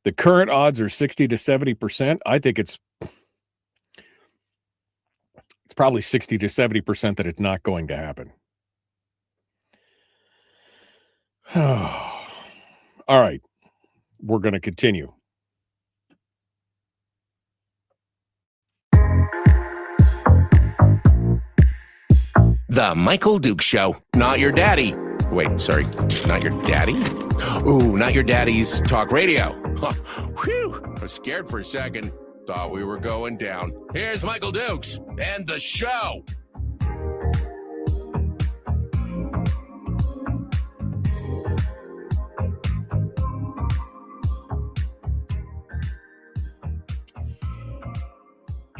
The current odds are 60 to 70%. I think it's probably 60 to 70% that it's not going to happen. All right. We're going to continue. The Michael Dukes Show. Not your daddy. Wait, sorry. Not your daddy? Ooh, not your daddy's talk radio. Whew. I was scared for a second. Thought we were going down. Here's Michael Dukes and the show.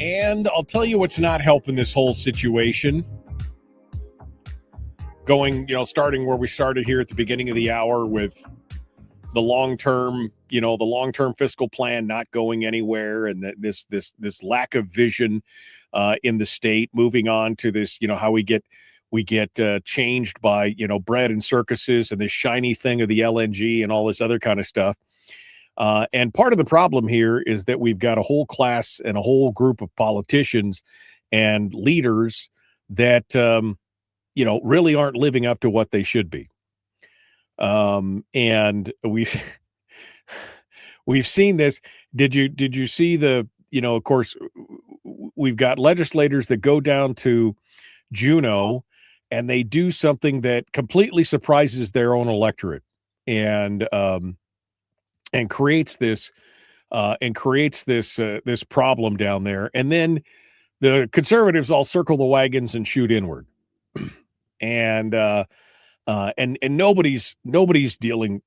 And I'll tell you what's not helping this whole situation. Starting where we started here at the beginning of the hour with the long-term fiscal plan not going anywhere, and this lack of vision in the state. Moving on to this, how we get changed by bread and circuses and this shiny thing of the LNG and all this other kind of stuff. And part of the problem here is that we've got a whole class and a whole group of politicians and leaders that really aren't living up to what they should be. And we've seen this. Did you see of course, we've got legislators that go down to Juneau and they do something that completely surprises their own electorate and creates this this problem down there. And then the conservatives all circle the wagons and shoot inward. And nobody's dealing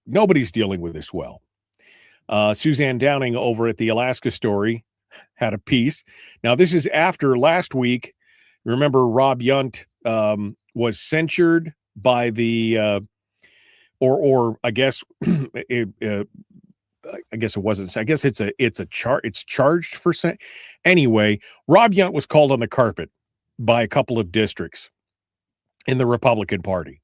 with this well. Suzanne Downing over at the Alaska Story had a piece. Now this is after last week. Remember, Rob Yunt was censured by the or I guess I guess it wasn't. I guess it's charged for anyway. Rob Yunt was called on the carpet by a couple of districts in the Republican Party.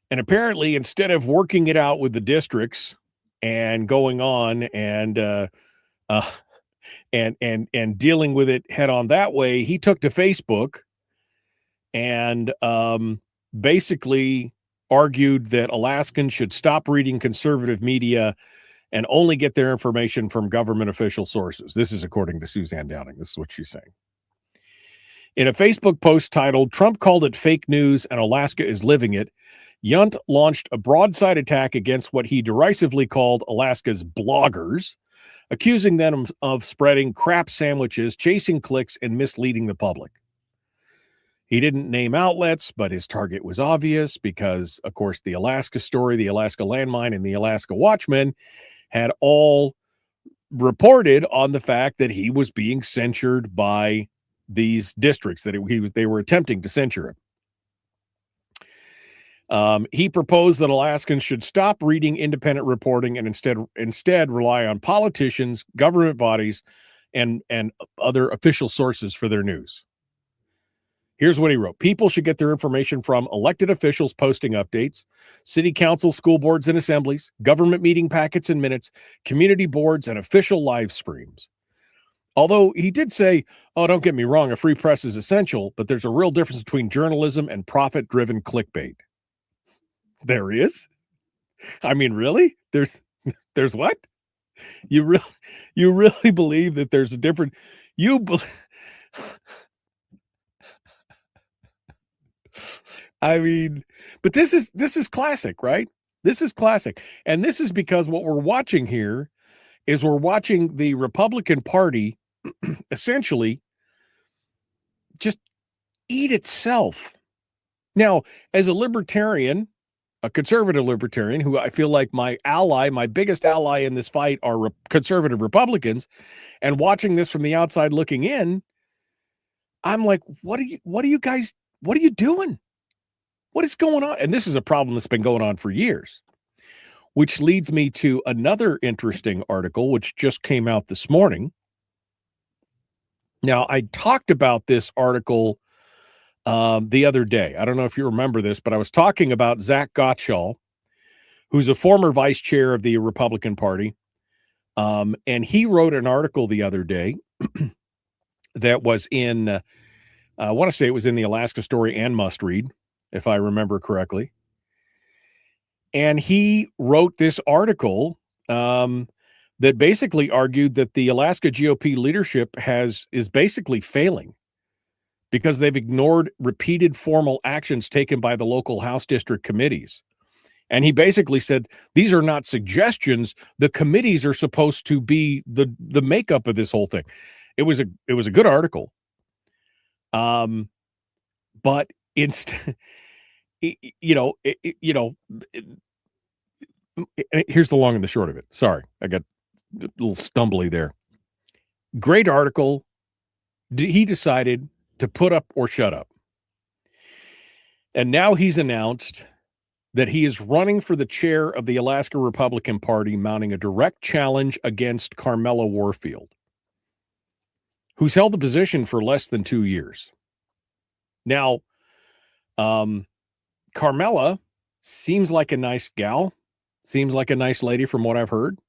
And apparently, instead of working it out with the districts and going on and dealing with it head on that way, he took to Facebook and basically argued that Alaskans should stop reading conservative media and only get their information from government official sources. This is according to Suzanne Downing. This is what she's saying. In a Facebook post titled, "Trump called it fake news and Alaska is living it," Yunt launched a broadside attack against what he derisively called Alaska's bloggers, accusing them of spreading crap sandwiches, chasing clicks, and misleading the public. He didn't name outlets, but his target was obvious because, of course, the Alaska Story, the Alaska Landmine, and the Alaska Watchman had all reported on the fact that he was being censured by these districts, that they were attempting to censure him. He proposed that Alaskans should stop reading independent reporting and instead rely on politicians, government bodies, and other official sources for their news. Here's what he wrote. People should get their information from elected officials posting updates, city council, school boards and assemblies, government meeting packets and minutes, community boards, and official live streams. Although he did say, oh, don't get me wrong, a free press is essential, but there's a real difference between journalism and profit-driven clickbait. There is? I mean, really? There's what? You really believe that there's a different... I mean, but this is classic, right? This is classic. And this is because what we're watching here is we're watching the Republican Party essentially just eat itself. Now, as a libertarian, a conservative libertarian who I feel like my ally, my biggest ally in this fight are conservative Republicans. And watching this from the outside looking in, I'm like, what are you doing? What is going on? And this is a problem that's been going on for years, which leads me to another interesting article, which just came out this morning. Now, I talked about this article the other day. I don't know if you remember this, but I was talking about Zach Gottschall, who's a former vice chair of the Republican Party. And he wrote an article the other day that was in, I want to say it was in the Alaska Story and Must Read, if I remember correctly. And he wrote this article that basically argued that the Alaska GOP leadership is basically failing because they've ignored repeated formal actions taken by the local House district committees. And he basically said, these are not suggestions. The committees are supposed to be the makeup of this whole thing. It was a good article. But instead, here's the long and the short of it. Sorry, I got a little stumbly there. Great article. He decided to put up or shut up. And now he's announced that he is running for the chair of the Alaska Republican Party, mounting a direct challenge against Carmela Warfield, who's held the position for less than 2 years. Now, Carmela seems like a nice gal, seems like a nice lady from what I've heard.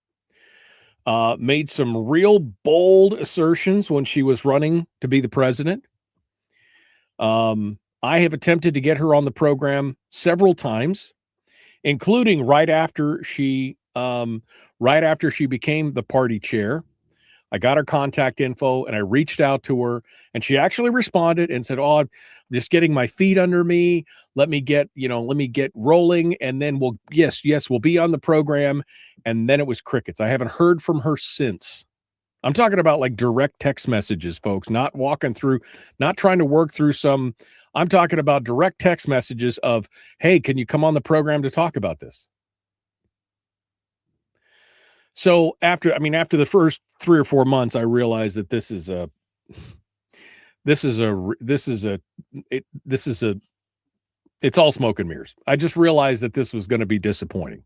Made some real bold assertions when she was running to be the president. I have attempted to get her on the program several times, including right after she became the party chair. I got her contact info and I reached out to her, and she actually responded and said, "Oh, I'm just getting my feet under me. Let me get rolling. And then we'll be on the program." And then it was crickets. I haven't heard from her since. I'm talking about like direct text messages, folks, not trying to work through I'm talking about direct text messages of, "Hey, can you come on the program to talk about this?" So after the first 3 or 4 months, I realized that it's all smoke and mirrors. I just realized that this was going to be disappointing.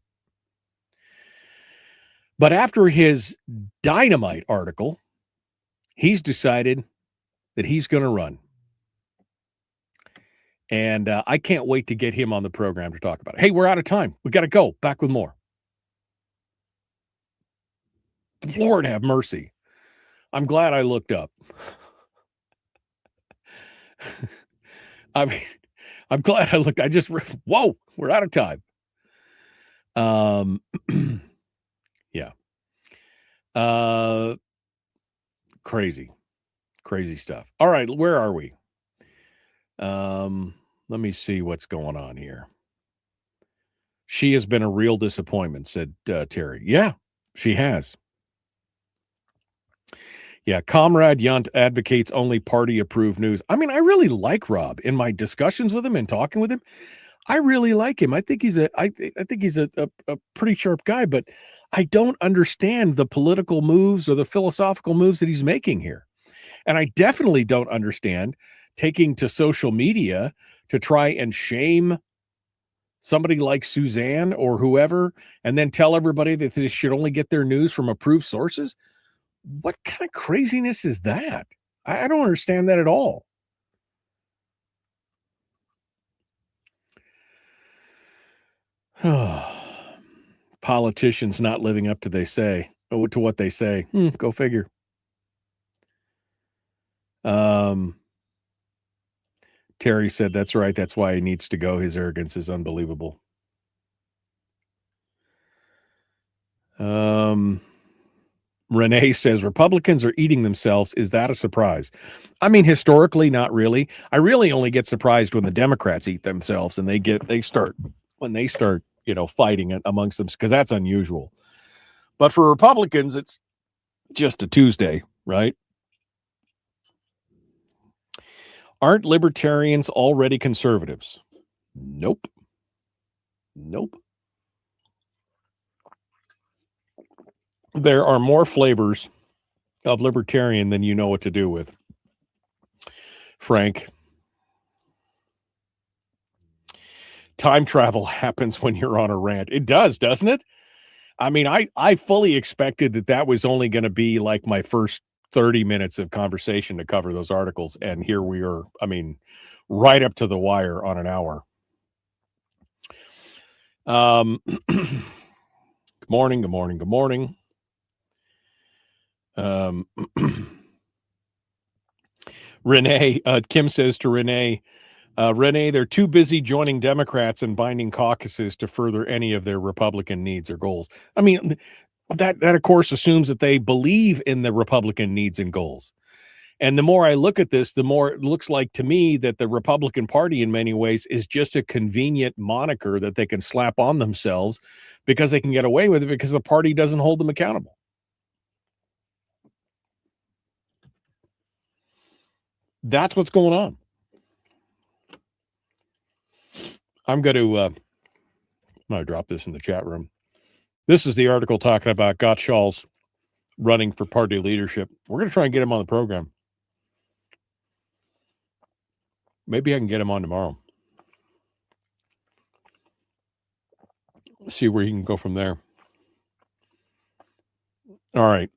But after his dynamite article, he's decided that he's going to run. And I can't wait to get him on the program to talk about it. Hey, we're out of time. We got to go. Back with more. Lord have mercy. I'm glad I looked up. I mean, I'm glad I looked. Whoa, we're out of time. Yeah. Crazy stuff. All right, where are we? Let me see what's going on here. She has been a real disappointment, said Terry. Yeah, she has. Yeah, Comrade Yunt advocates only party-approved news. I mean, I really like Rob. In my discussions with him and talking with him, I really like him. I think he's a pretty sharp guy, but I don't understand the political moves or the philosophical moves that he's making here. And I definitely don't understand taking to social media to try and shame somebody like Suzanne or whoever, and then tell everybody that they should only get their news from approved sources. What kind of craziness is that? I don't understand that at all. Politicians not living up to what they say. Go figure. Terry said, "That's right. That's why he needs to go. His arrogance is unbelievable." Renee says, "Republicans are eating themselves. Is that a surprise?" I mean, historically, not really. I really only get surprised when the Democrats eat themselves and they start fighting it amongst them, because that's unusual. But for Republicans, it's just a Tuesday, right? Aren't libertarians already conservatives? Nope. Nope. There are more flavors of libertarian than you know what to do with, Frank. Time travel happens when you're on a rant. It does, doesn't it? I mean, I fully expected that was only going to be like my first 30 minutes of conversation to cover those articles. And here we are, I mean, right up to the wire on an hour. Good morning, good morning, good morning. Renee, Kim says to Renee, Renee, they're too busy joining Democrats and binding caucuses to further any of their Republican needs or goals. I mean, that of course assumes that they believe in the Republican needs and goals. And the more I look at this, the more it looks like to me that the Republican Party in many ways is just a convenient moniker that they can slap on themselves because they can get away with it because the party doesn't hold them accountable. That's what's going on. I'm going to drop this in the chat room. This is the article talking about Gottschall's running for party leadership. We're going to try and get him on the program. Maybe I can get him on tomorrow. See where he can go from there. All right.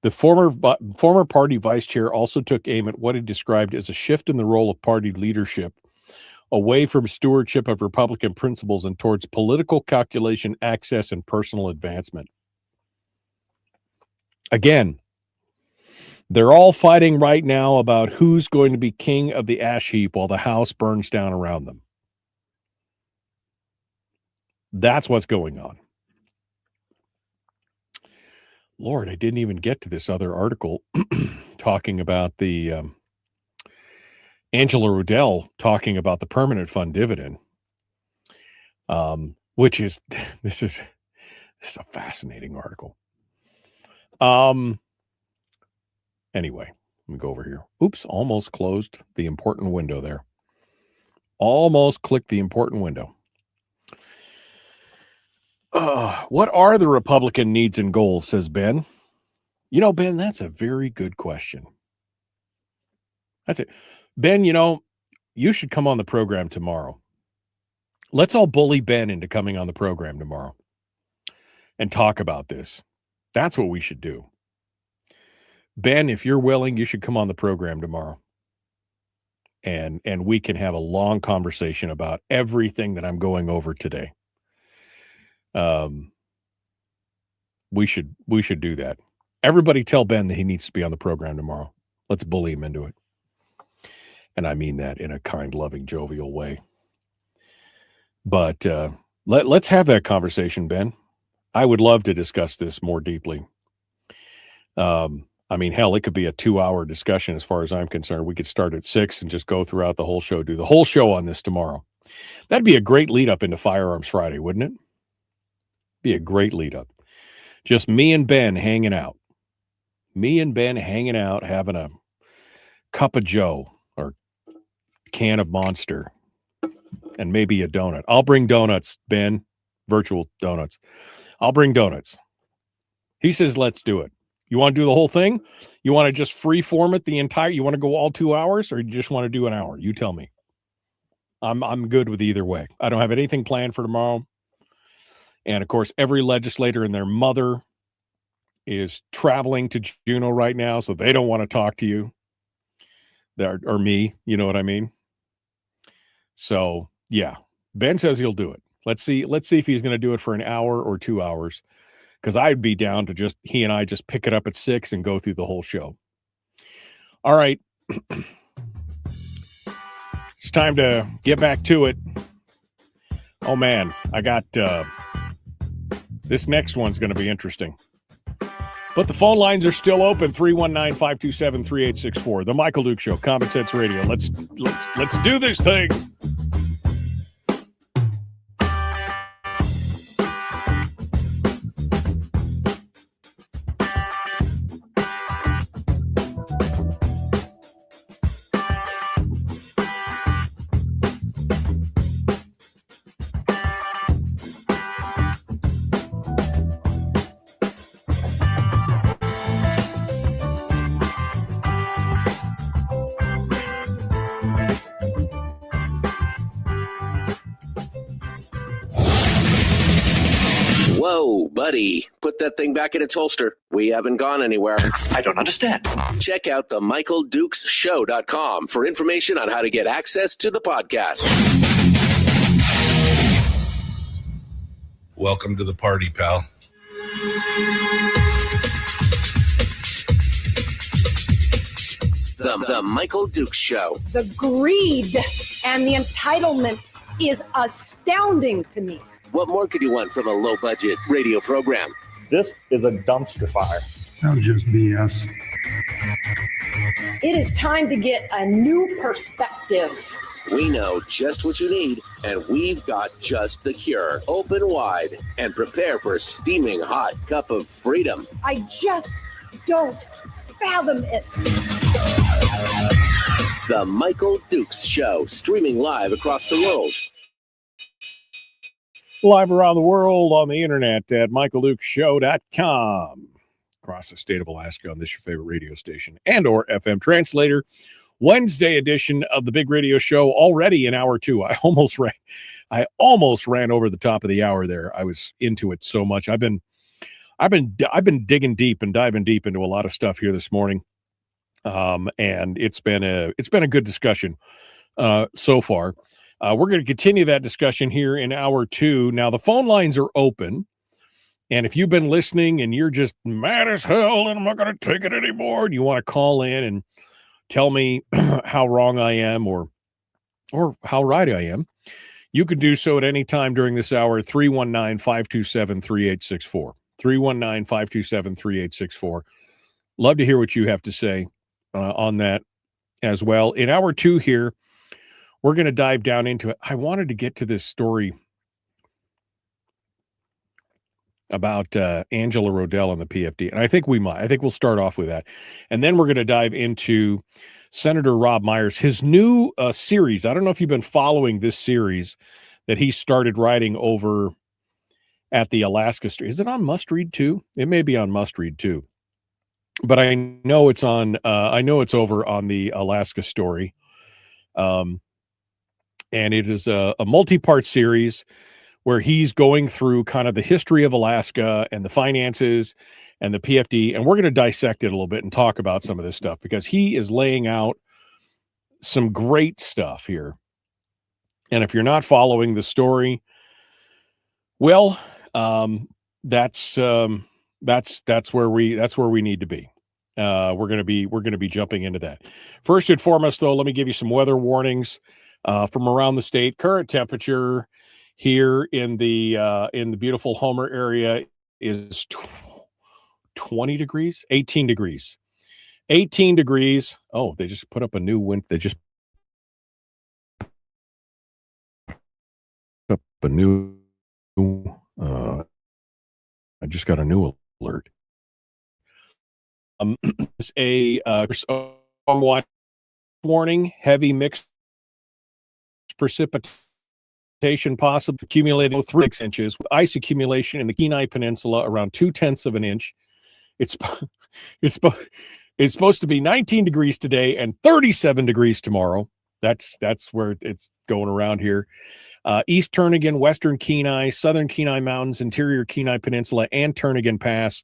The former party vice chair also took aim at what he described as a shift in the role of party leadership away from stewardship of Republican principles and towards political calculation, access, and personal advancement. Again, they're all fighting right now about who's going to be king of the ash heap while the house burns down around them. That's what's going on. Lord, I didn't even get to this other article talking about the Angela Rudell talking about the permanent fund dividend, which is this is a fascinating article. Anyway, let me go over here. Oops, almost closed the important window there. Almost clicked the important window. What are the Republican needs and goals, says Ben. You know, Ben, that's a very good question. That's it. Ben, you know, you should come on the program tomorrow. Let's all bully Ben into coming on the program tomorrow and talk about this. That's what we should do. Ben, if you're willing, you should come on the program tomorrow. And we can have a long conversation about everything that I'm going over today. We should do that. Everybody tell Ben that he needs to be on the program tomorrow. Let's bully him into it. And I mean that in a kind, loving, jovial way. But let's have that conversation, Ben. I would love to discuss this more deeply. I mean, hell, it could be a 2-hour discussion as far as I'm concerned. We could start at 6 and just go throughout the whole show, do the whole show on this tomorrow. That'd be a great lead up into Firearms Friday, wouldn't it? Be a great lead up. Just me and Ben hanging out. Me and Ben hanging out, having a cup of Joe or can of Monster and maybe a donut. I'll bring donuts, Ben. Virtual donuts. I'll bring donuts. He says, let's do it. You want to do the whole thing? You want to just free form it you want to go all 2 hours, or you just want to do an hour? You tell me. I'm good with either way. I don't have anything planned for tomorrow. And of course, every legislator and their mother is traveling to Juneau right now, so they don't want to talk to you. Or me, you know what I mean? So yeah, Ben says he'll do it. Let's see if he's going to do it for an hour or 2 hours. Because I'd be down to he and I just pick it up at 6 and go through the whole show. All right. It's time to get back to it. Oh, man. I got this next one's going to be interesting. But the phone lines are still open. 319-527-3864. The Michael Duke Show, Common Sense Radio. Let's do this thing. buddy, put that thing back in its holster. We haven't gone anywhere. I don't understand. Check out the MichaelDukesShow.com for information on how to get access to the podcast. Welcome to the party, pal. The Michael Dukes Show. The greed and the entitlement is astounding to me. What more could you want from a low-budget radio program? This is a dumpster fire. Sounds just BS. It is time to get a new perspective. We know just what you need, and we've got just the cure. Open wide and prepare for a steaming hot cup of freedom. I just don't fathom it. The Michael Dukes Show, streaming live across the world. Live around the world on the internet at michaeldukeshow.com. Across the state of Alaska on this your favorite radio station and or FM translator. Wednesday edition of the Big Radio Show, already in hour 2. I almost ran over the top of the hour there. I was into it so much. I've been digging deep and diving deep into a lot of stuff here this morning. And it's been a good discussion so far. We're going to continue that discussion here in hour 2. Now the phone lines are open. And if you've been listening and you're just mad as hell and I'm not going to take it anymore, and you want to call in and tell me how wrong I am or how right I am, you can do so at any time during this hour, 319-527-3864. 319-527-3864. Love to hear what you have to say on that as well. In hour 2 here, we're going to dive down into it. I wanted to get to this story about Angela Rodell and the PFD. And I think we'll start off with that. And then we're going to dive into Senator Robb Myers, his new series. I don't know if you've been following this series that he started writing over at the Alaska Street. Is it on Must Read too? It may be on Must Read too. But I know it's on, it's over on the Alaska Story. And it is a multi-part series where he's going through kind of the history of Alaska and the finances and the PFD. And we're going to dissect it a little bit and talk about some of this stuff because he is laying out some great stuff here. And if you're not following the story, well, that's where we need to be. We're going to be jumping into that. First and foremost, though, let me give you some weather warnings from around the state. Current temperature here in the beautiful Homer area is 20 degrees, 18 degrees. 18 degrees. Oh, they just put up a new wind. They just put up a new I just got a new alert. It's a storm warning, heavy mixed precipitation possible, accumulating 6 inches with ice accumulation in the Kenai Peninsula around 0.2 of an inch. It's supposed to be 19 degrees today and 37 degrees tomorrow. That's where it's going around here. East Turnagain, Western Kenai, Southern Kenai Mountains, Interior Kenai Peninsula, and Turnagain Pass.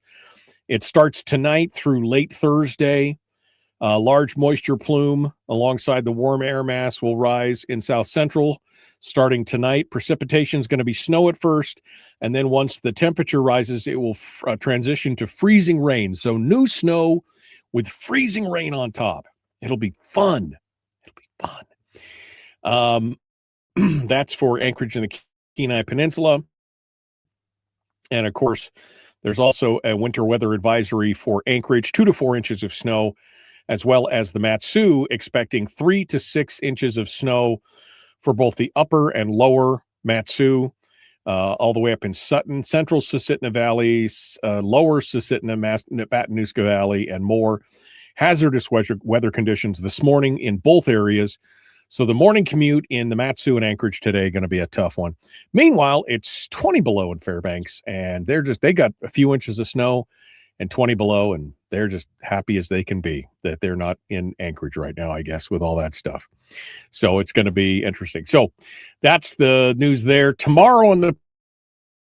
It starts tonight through late Thursday. Large moisture plume alongside the warm air mass will rise in south central starting tonight. Precipitation is going to be snow at first, and then once the temperature rises, it will transition to freezing rain. So new snow with freezing rain on top. It'll be fun. That's for Anchorage and the Kenai Peninsula. And of course, there's also a winter weather advisory for Anchorage, 2 to 4 inches of snow, as well as the Mat-Su expecting 3 to 6 inches of snow for both the upper and lower Mat-Su, all the way up in Sutton, central Susitna Valley, lower Susitna, Matanuska Valley, and more. Hazardous weather conditions this morning in both areas. So the morning commute in the Mat-Su and Anchorage today going to be a tough one. Meanwhile, it's 20 below in Fairbanks, and they got a few inches of snow and 20 below, and they're just happy as they can be that they're not in Anchorage right now, I guess, with all that stuff. So it's going to be interesting. So that's the news there. Tomorrow on the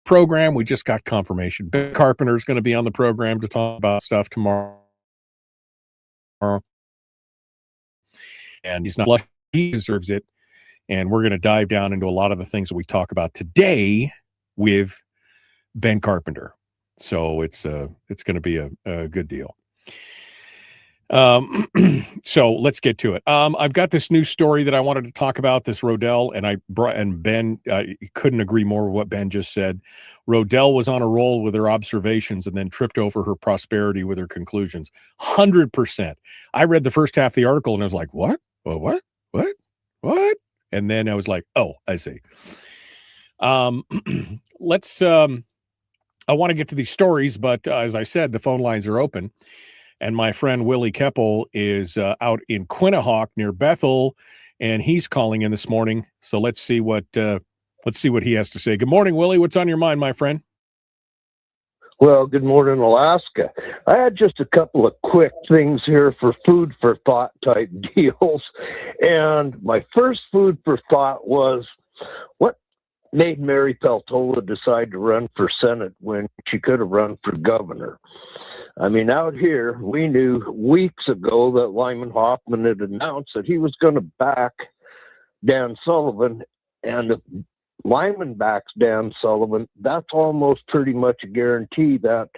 program. We just got confirmation. Ben Carpenter is going to be on the program to talk about stuff tomorrow. And he's not lucky. He deserves it. And we're going to dive down into a lot of the things that we talk about today with Ben Carpenter. So it's going to be a good deal. So let's get to it. I've got this new story that I wanted to talk about, this Rodell, and Ben couldn't agree more with what Ben just said. Rodell was on a roll with her observations and then tripped over her prosperity with her conclusions. 100%. I read the first half of the article and I was like, what? Well, what? And then I was like, oh, I see. Let's, I want to get to these stories, but as I said, the phone lines are open. And my friend Willie Keppel is out in Quinnahock near Bethel, and he's calling in this morning. So let's see what he has to say. Good morning, Willie. What's on your mind, my friend? Well, good morning, Alaska. I had just a couple of quick things here for food for thought type deals. And my first food for thought was, what made Mary Peltola decide to run for Senate when she could have run for governor? I mean, out here, we knew weeks ago that Lyman Hoffman had announced that he was going to back Dan Sullivan. And if Lyman backs Dan Sullivan, that's almost pretty much a guarantee that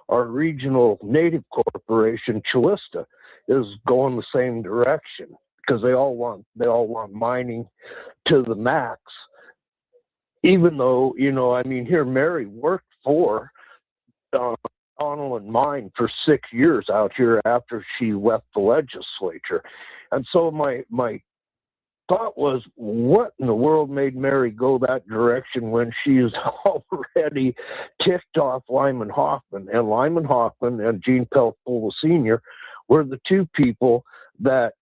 our regional native corporation, Chilista, is going the same direction, because they all want mining to the max. Even though, I mean, here Mary worked for Donald Mine for 6 years out here after she left the legislature. And so my thought was, what in the world made Mary go that direction when she's already ticked off Lyman Hoffman? And Lyman Hoffman and Gene Peltola Sr. were the two people that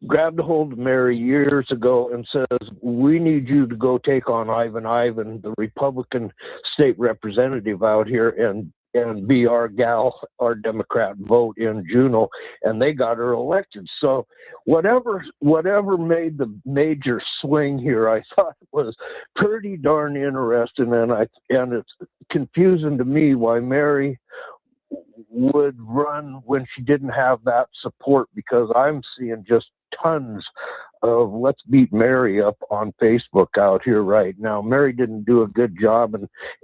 grabbed a hold of Mary years ago and says, we need you to go take on Ivan, the Republican state representative out here, and be our gal, our Democrat vote in Juneau, and they got her elected. So whatever made the major swing here, I thought was pretty darn interesting, and it's confusing to me why Mary would run when she didn't have that support, because I'm seeing just tons of let's beat Mary up on Facebook out here right now. Mary didn't do a good job,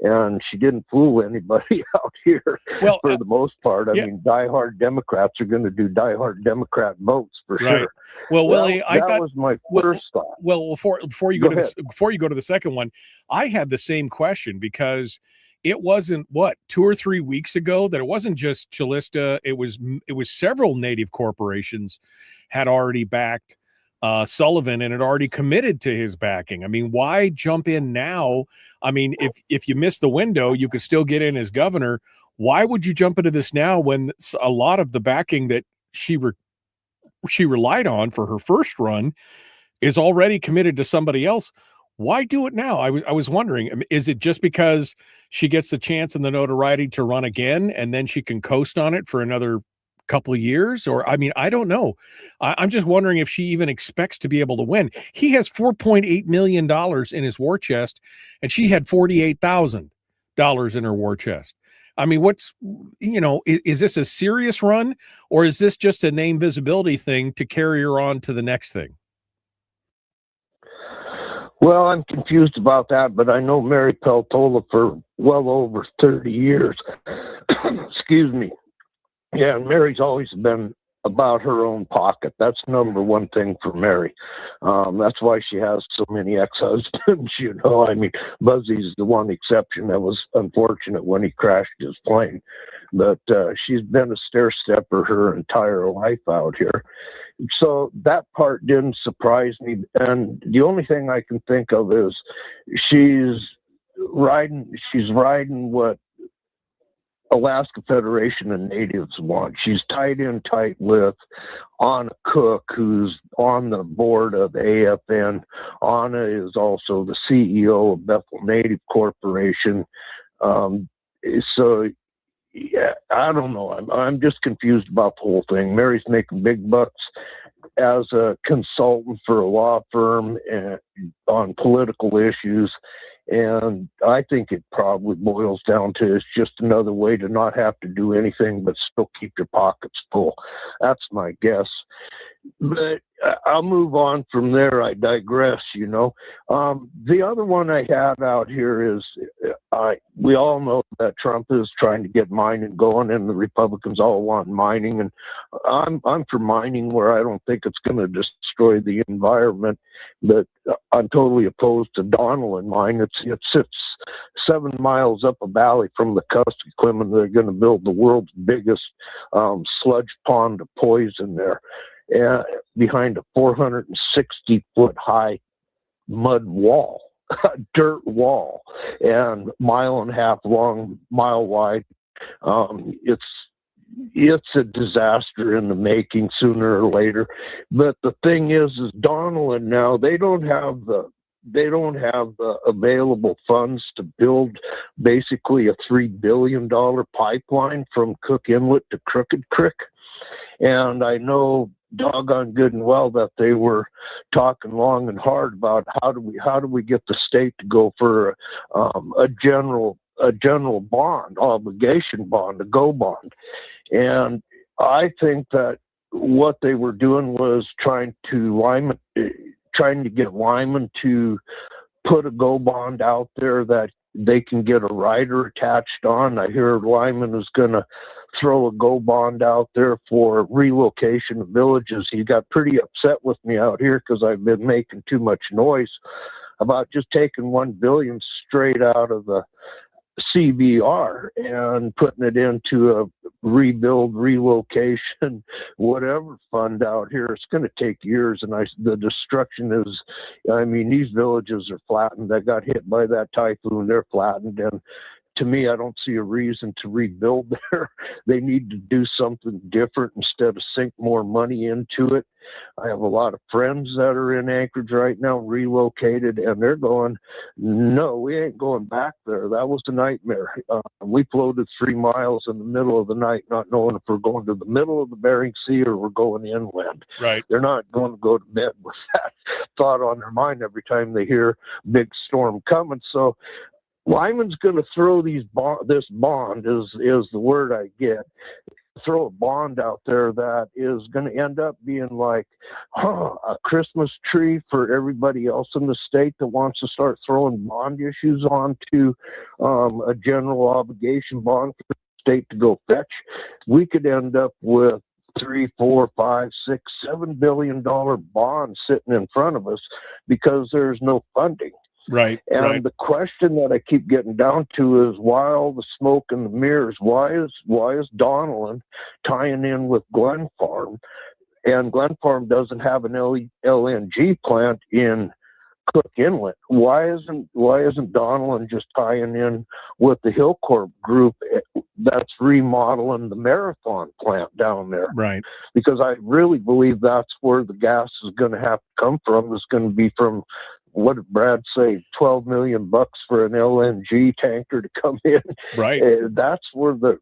and she didn't fool anybody out here for the most part. I mean, diehard Democrats are going to do diehard Democrat votes for sure. Well, Willie, that was my first thought. Well, before you go to the second one, I had the same question, because it wasn't 2 or 3 weeks ago that it wasn't just Chilista. It was several native corporations had already backed Sullivan and had already committed to his backing. I mean, why jump in now? I mean, if you miss the window, you could still get in as governor. Why would you jump into this now when a lot of the backing that she relied on for her first run is already committed to somebody else? Why do it now? I was wondering, is it just because she gets the chance and the notoriety to run again, and then she can coast on it for another couple of years? Or, I mean, I don't know. I'm just wondering if she even expects to be able to win. He has $4.8 million in his war chest, and she had $48,000 in her war chest. I mean, is this a serious run, or is this just a name visibility thing to carry her on to the next thing? Well, I'm confused about that, but I know Mary Peltola for well over 30 years. Excuse me. Yeah, and Mary's always been about her own pocket. That's number one thing for Mary. That's why she has so many ex-husbands, I mean, Buzzy's the one exception that was unfortunate when he crashed his plane. But she's been a stair-stepper her entire life out here. So that part didn't surprise me. And the only thing I can think of is she's riding what Alaska Federation of Natives want. She's tied in tight with Anna Cook, who's on the board of AFN. Anna is also the CEO of Bethel Native Corporation. So, yeah, I don't know. I'm just confused about the whole thing. Mary's making big bucks as a consultant for a law firm on political issues, And I think it probably boils down to it's just another way to not have to do anything but still keep your pockets full. That's my guess. But I'll move on from there. I digress, you know. The other one I had out here is we all know that Trump is trying to get mining going, and the Republicans all want mining. And I'm for mining where I don't think it's going to destroy the environment. But I'm totally opposed to Donlin mine. It sits 7 miles up a valley from the Kuskokwim, and they're going to build the world's biggest sludge pond of poison there. Behind a 460-foot high mud wall, a dirt wall, and 1.5 miles long, mile wide. It's a disaster in the making sooner or later. But the thing is Donlin now, they don't have the available funds to build basically a $3 billion pipeline from Cook Inlet to Crooked Creek. And I know doggone good and well that they were talking long and hard about how do we get the state to go for a general bond, obligation bond, a go bond. And I think that what they were doing was trying to get Lyman to put a go bond out there that they can get a rider attached on. I hear Lyman is going to throw a go bond out there for relocation of villages. He got pretty upset with me out here because I've been making too much noise about just taking $1 billion straight out of the CBR and putting it into a rebuild, relocation, whatever fund out here. It's going to take years, and the destruction is, I mean, these villages are flattened. That got hit by that typhoon. They're flattened, and to me, I don't see a reason to rebuild there. They need to do something different instead of sink more money into it. I have a lot of friends that are in Anchorage right now, relocated, and they're going, no, we ain't going back there. That was a nightmare. We floated 3 miles in the middle of the night, not knowing if we're going to the middle of the Bering Sea or we're going inland. Right. They're not going to go to bed with that thought on their mind every time they hear big storm coming. So Lyman's going to throw this bond is the word I get. Throw a bond out there that is going to end up being like a Christmas tree for everybody else in the state that wants to start throwing bond issues onto a general obligation bond for the state to go fetch. We could end up with $3, $4, $5, $6, $7 billion bonds sitting in front of us because there's no funding. Right. And the question that I keep getting down to is why all the smoke and the mirrors? Why is Donlin tying in with Glen Farm? And Glen Farm doesn't have an LNG plant in Cook Inlet. Why isn't Donlin just tying in with the Hillcorp group that's remodeling the Marathon plant down there? Right. Because I really believe that's where the gas is going to have to come from. It's going to be from, what did Brad say, $12 million for an LNG tanker to come in. Right. That's where the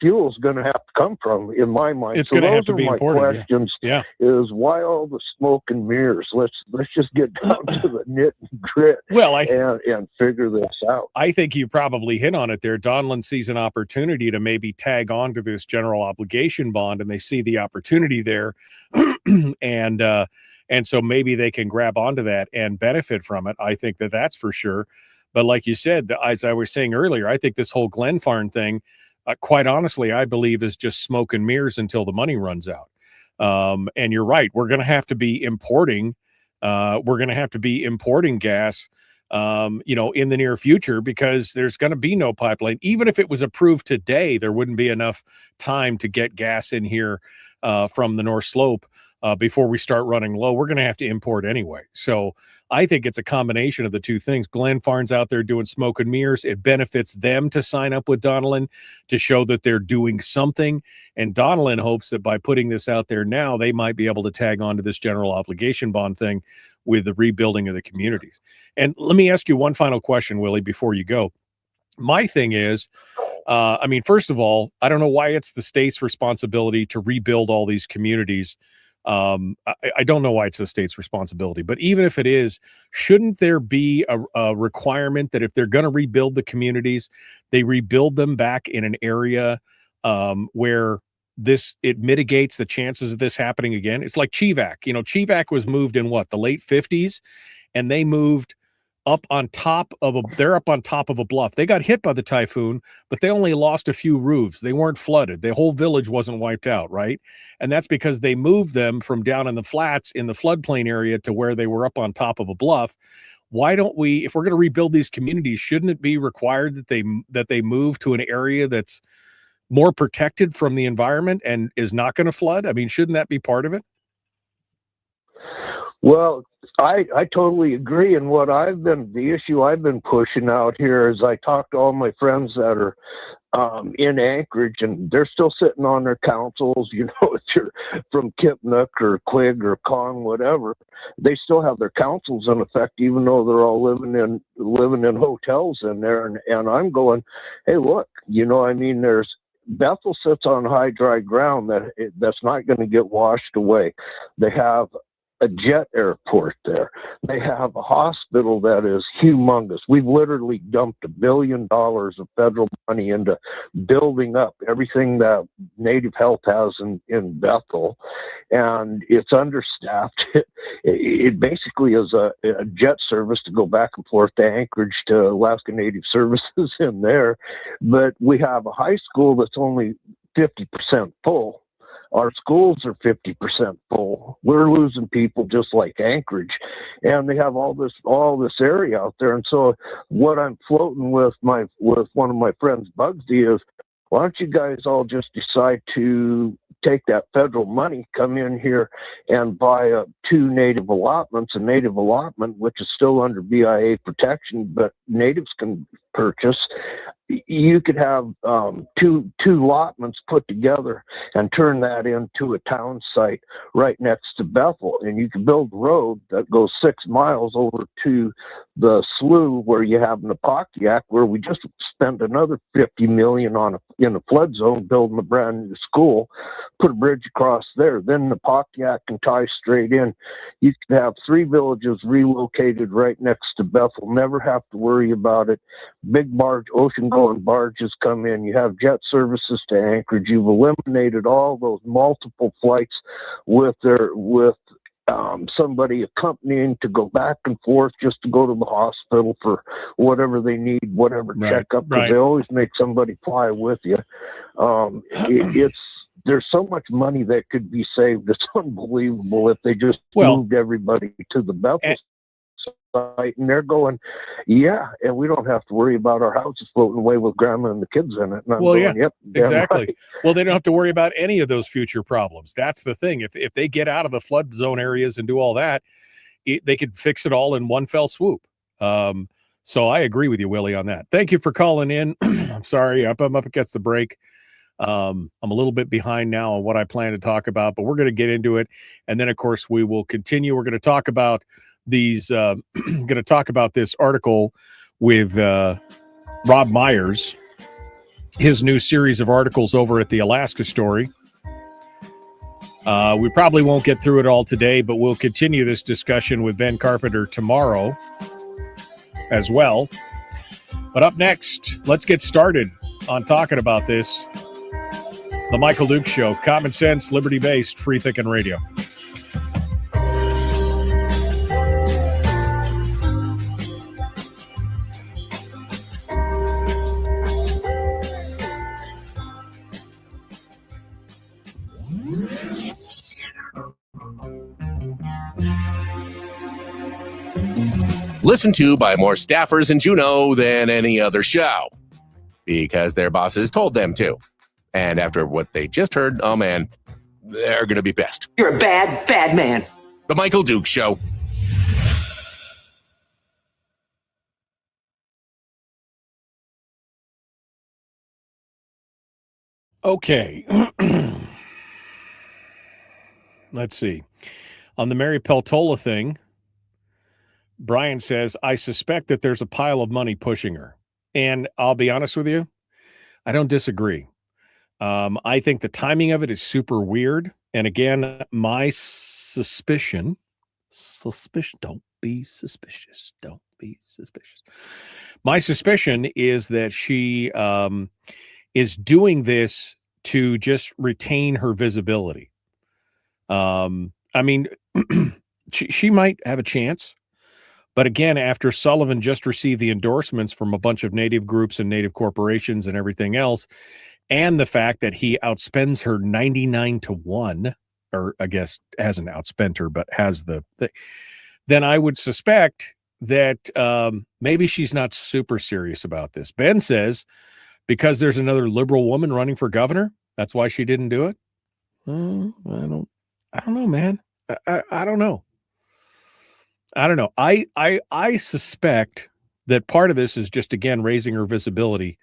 fuel is going to have to come from, in my mind. It's going to have to be imported. Questions is why all the smoke and mirrors? Let's just get down to the nit and grit. Well, and figure this out. I think you probably hit on it there. Donlin sees an opportunity to maybe tag on to this general obligation bond, and they see the opportunity there, and so maybe they can grab onto that and benefit from it. I think that's for sure. But like you said, as I was saying earlier, I think this whole Glen Farm thing, quite honestly, I believe is just smoke and mirrors until the money runs out. And you're right. We're going to have to be importing. We're going to have to be importing gas, in the near future, because there's going to be no pipeline. Even if it was approved today, there wouldn't be enough time to get gas in here from the North Slope before we start running low. We're going to have to import anyway. So I think it's a combination of the two things. Glen Farm's out there doing smoke and mirrors. It benefits them to sign up with Donlin to show that they're doing something. And Donlin hopes that by putting this out there now, they might be able to tag on to this general obligation bond thing with the rebuilding of the communities. And let me ask you one final question, Willie, before you go. My thing is, first of all, I don't know why it's the state's responsibility to rebuild all these communities I don't know why it's the state's responsibility, but even if it is, shouldn't there be a requirement that if they're going to rebuild the communities, they rebuild them back in an area where it mitigates the chances of this happening again? It's like Chivac. Chivac was moved in the late 50s, and they moved up on top of a bluff. They got hit by the typhoon, but they only lost a few roofs. They weren't flooded. The whole village wasn't wiped out, right? And that's because they moved them from down in the flats in the floodplain area to where they were up on top of a bluff. Why don't we, if we're going to rebuild these communities, shouldn't it be required that they move to an area that's more protected from the environment and is not going to flood? I mean, shouldn't that be part of it? Well, I totally agree. And the issue I've been pushing out here is I talk to all my friends that are in Anchorage, and they're still sitting on their councils. If you're from Kipnuk or Quig or Kong, whatever, they still have their councils in effect, even though they're all living in hotels in there. And I'm going, hey, look, there's Bethel sits on high, dry ground that's not going to get washed away. They have a jet airport there. They have a hospital that is humongous. We've literally dumped $1 billion of federal money into building up everything that Native Health has in Bethel, and it's understaffed. It basically is a jet service to go back and forth to Anchorage to Alaska Native Services in there, but we have a high school that's only 50% full. Our schools are 50% full. We're losing people just like Anchorage, and they have all this area out there. And so, what I'm floating with one of my friends, Bugsy, is why don't you guys all just decide to take that federal money, come in here and buy 2 native allotments, a native allotment, which is still under BIA protection, but natives can purchase. You could have two allotments put together and turn that into a town site right next to Bethel, and you can build a road that goes 6 miles over to the slough where you have Napakiak, where we just spent another $50 million in a flood zone building a brand new school. Put a bridge across there, then Napakiak can tie straight in. You can have 3 villages relocated right next to Bethel. Never have to worry about it. Big barge, ocean-going barges come in. You have jet services to Anchorage. You've eliminated all those multiple flights with somebody accompanying to go back and forth just to go to the hospital for whatever they need, whatever checkup. Right. They always make somebody fly with you. There's so much money that could be saved. It's unbelievable if they just moved everybody to the Bethel site, and they're going, and we don't have to worry about our houses floating away with grandma and the kids in it. And I'm going, yep, exactly. Right. Well, they don't have to worry about any of those future problems. That's the thing. If they get out of the flood zone areas and do all that, they could fix it all in one fell swoop. So I agree with you, Willie, on that. Thank you for calling in. I'm sorry, I'm up against the break. I'm a little bit behind now on what I plan to talk about, but we're going to get into it. And then, of course, we will continue. We're going to talk about this article with Robb Myers, his new series of articles over at the Alaska Story. We probably won't get through it all today, but we'll continue this discussion with Ben Carpenter tomorrow as well. But up next, let's get started on talking about this. The Michael Dukes Show, common sense, liberty-based, free-thinking radio. Listened to by more staffers in Juneau than any other show, because their bosses told them to. And after what they just heard, oh man, they're going to be pissed. You're a bad, bad man. The Michael Dukes Show. Okay. Let's see. On the Mary Peltola thing, Brian says, I suspect that there's a pile of money pushing her. And I'll be honest with you, I don't disagree. I think the timing of it is super weird. And again, my suspicion, don't be suspicious. Don't be suspicious. My suspicion is that she is doing this to just retain her visibility. I mean, she might have a chance. But again, after Sullivan just received the endorsements from a bunch of Native groups and Native corporations and everything else, and the fact that he outspends her 99-1, or I guess hasn't outspent her, but has then I would suspect that maybe she's not super serious about this. Ben says because there's another liberal woman running for governor, that's why she didn't do it. I don't know, man. I don't know. I don't know. I suspect that part of this is just, again, raising her visibility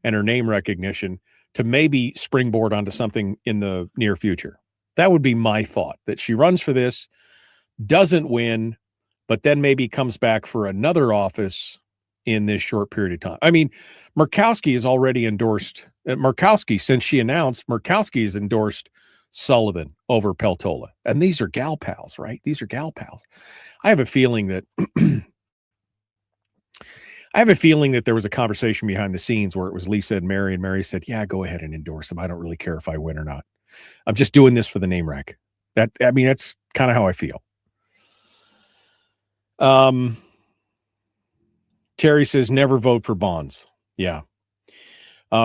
and her name recognition to maybe springboard onto something in the near future. That would be my thought, that she runs for this, doesn't win, but then maybe comes back for another office in this short period of time. I mean, Murkowski has already endorsed since she announced, Murkowski has endorsed Sullivan over Peltola. And these are gal pals, right? These are gal pals. I have a feeling that there was a conversation behind the scenes where it was Lisa and Mary said, yeah, go ahead and endorse him. I don't really care if I win or not. I'm just doing this for the name rec. That's kind of how I feel. Terry says, never vote for Bonds. Yeah.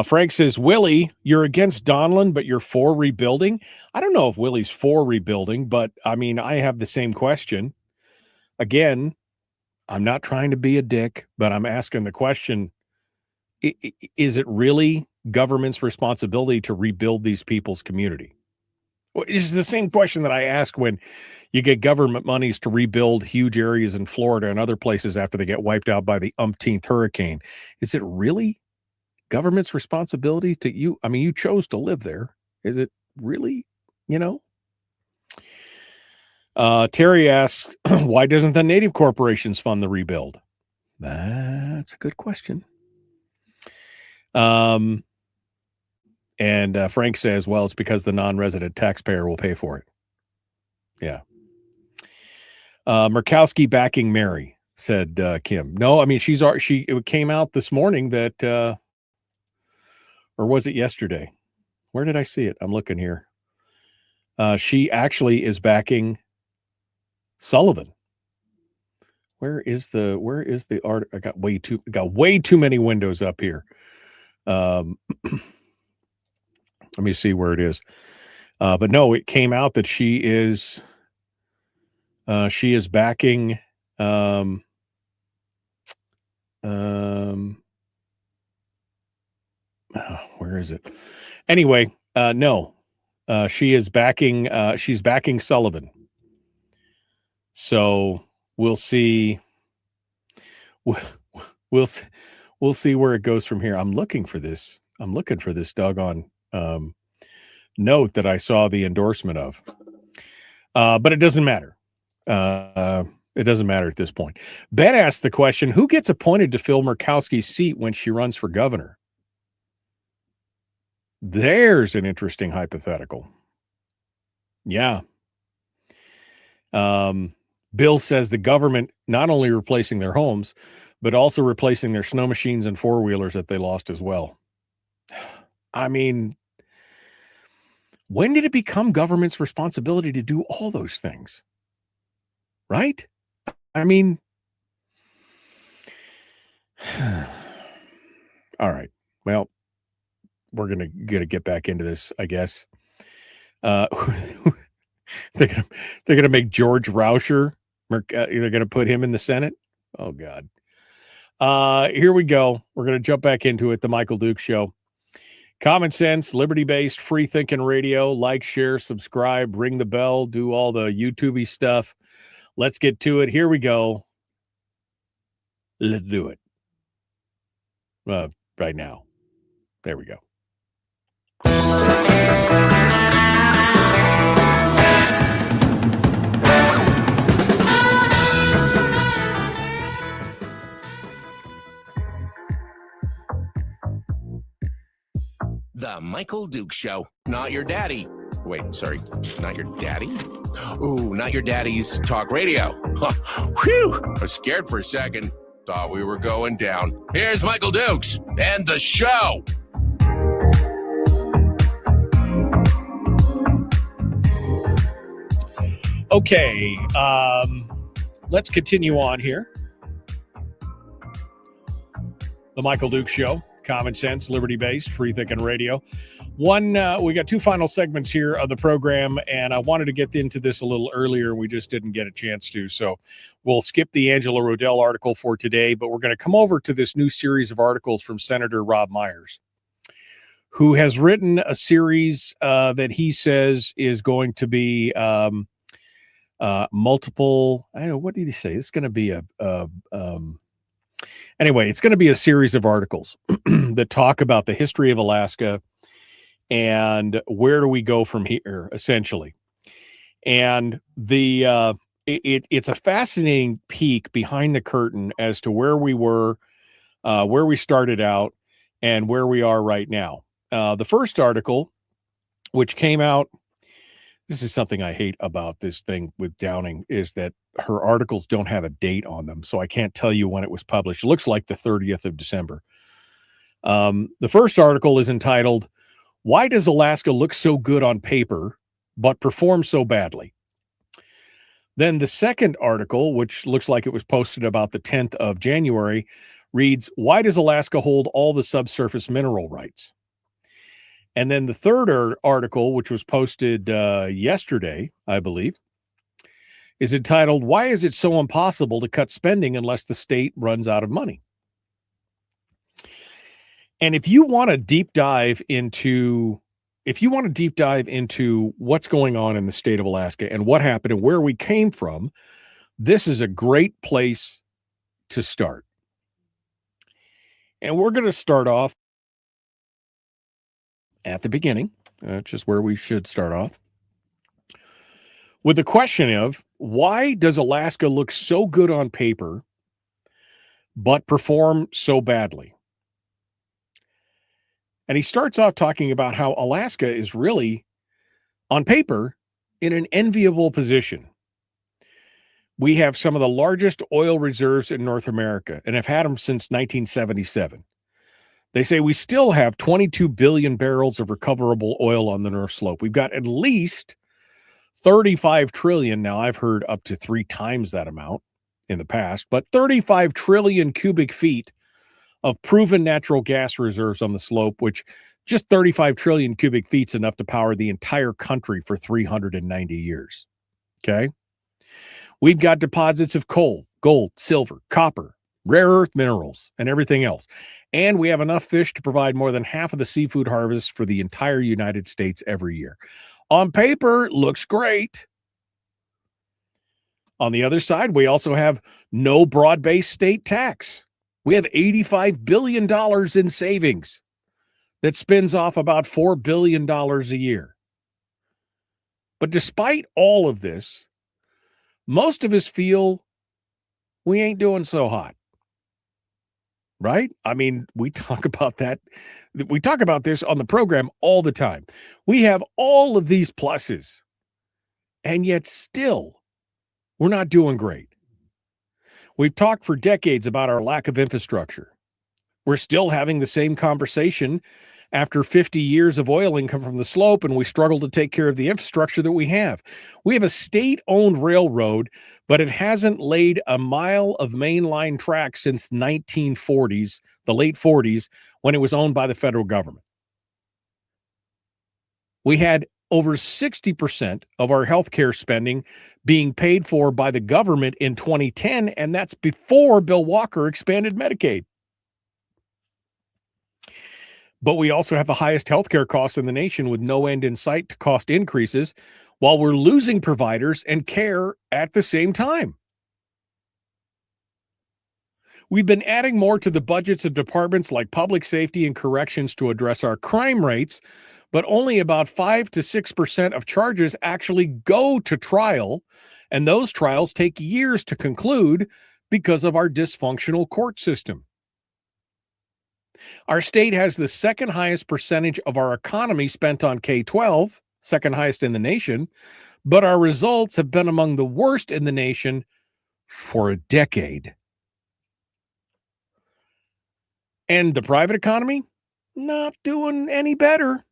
Frank says, Willie, you're against Donlin, but you're for rebuilding. I don't know if Willie's for rebuilding, but I mean, I have the same question. Again, I'm not trying to be a dick, but I'm asking the question, is it really government's responsibility to rebuild these people's community? Well, it's the same question that I ask when you get government monies to rebuild huge areas in Florida and other places after they get wiped out by the umpteenth hurricane. Is it really government's responsibility to you? I mean, you chose to live there. Is it really, Terry asks, why doesn't the Native corporations fund the rebuild? That's a good question. And Frank says, well, it's because the non-resident taxpayer will pay for it. Yeah. Murkowski backing Mary, said Kim. No, I mean, it came out this morning that, or was it yesterday? Where did I see it? I'm looking here. She actually is backing Sullivan. Where is the art? I got way too many windows up here. Let me see where it is. But no, it came out that she is backing where is it? Anyway, no. She is backing she's backing Sullivan. So we'll see. We'll see where it goes from here. I'm looking for this doggone note that I saw the endorsement of. But it doesn't matter. It doesn't matter at this point. Ben asked the question, who gets appointed to fill Murkowski's seat when she runs for governor? There's an interesting hypothetical. Yeah. Bill says the government not only replacing their homes, but also replacing their snow machines and four-wheelers that they lost as well. I mean, when did it become government's responsibility to do all those things? Right? I mean, all right. Well, we're going to get back into this, I guess. They're going to make George Rauscher, they're going to put him in the Senate. Oh God. Here we go. We're going to jump back into it. The Michael Dukes Show. Common sense, liberty-based, free-thinking radio. Like, share, subscribe, ring the bell, do all the YouTube-y stuff. Let's get to it. Here we go. Let's do it. Right now. There we go. The Michael Dukes Show. Not your daddy. Wait, sorry, not your daddy? Ooh, not your daddy's talk radio. Whew, I was scared for a second. Thought we were going down. Here's Michael Dukes and the show. Okay, let's continue on here. The Michael Dukes Show, common sense, liberty-based, free thinking radio. We got two final segments here of the program, and I wanted to get into this a little earlier. We just didn't get a chance to, so we'll skip the Angela Rodell article for today, but we're going to come over to this new series of articles from Senator Robb Myers, who has written a series that he says is going to be multiple. I don't know, what did he say? It's going to be anyway, it's going to be a series of articles that talk about the history of Alaska and where do we go from here, essentially. And it's a fascinating peek behind the curtain as to where we were, where we started out, and where we are right now. The first article, which came out, this is something I hate about this thing with Downing, is that her articles don't have a date on them, so I can't tell you when it was published. It looks like the 30th of December. The first article is entitled, "Why Does Alaska Look So Good on Paper, but Perform So Badly?" Then the second article, which looks like it was posted about the 10th of January, reads, "Why Does Alaska Hold All the Subsurface Mineral Rights?" And then the third article, which was posted yesterday, I believe, is entitled, "Why Is It So Impossible to Cut Spending Unless the State Runs Out of Money?" And if you want to deep dive into what's going on in the state of Alaska and what happened and where we came from, this is a great place to start. And we're going to start off at the beginning, which is where we should start off, with the question of, why does Alaska look so good on paper but perform so badly? And he starts off talking about how Alaska is really, on paper, in an enviable position. We have some of the largest oil reserves in North America and have had them since 1977. They say we still have 22 billion barrels of recoverable oil on the North Slope. We've got at least 35 trillion. Now, I've heard up to 3 times that amount in the past, but 35 trillion cubic feet of proven natural gas reserves on the slope, which just 35 trillion cubic feet is enough to power the entire country for 390 years. Okay. We've got deposits of coal, gold, silver, copper, rare earth minerals, and everything else. And we have enough fish to provide more than half of the seafood harvest for the entire United States every year. On paper, looks great. On the other side, we also have no broad-based state tax. We have $85 billion in savings that spins off about $4 billion a year. But despite all of this, most of us feel we ain't doing so hot. Right? I mean, we talk about that. We talk about this on the program all the time. We have all of these pluses, and yet still, we're not doing great. We've talked for decades about our lack of infrastructure. We're still having the same conversation after 50 years of oil income from the slope, and we struggle to take care of the infrastructure that we have. We have a state-owned railroad, but it hasn't laid a mile of mainline track since 1940s, the late 40s, when it was owned by the federal government. We had over 60% of our healthcare spending being paid for by the government in 2010, and that's before Bill Walker expanded Medicaid. But we also have the highest healthcare costs in the nation with no end in sight to cost increases while we're losing providers and care at the same time. We've been adding more to the budgets of departments like public safety and corrections to address our crime rates, but only about 5 to 6% of charges actually go to trial, and those trials take years to conclude because of our dysfunctional court system. Our state has the second highest percentage of our economy spent on K-12 second highest in the nation, but our results have been among the worst in the nation for a decade. And the private economy, not doing any better.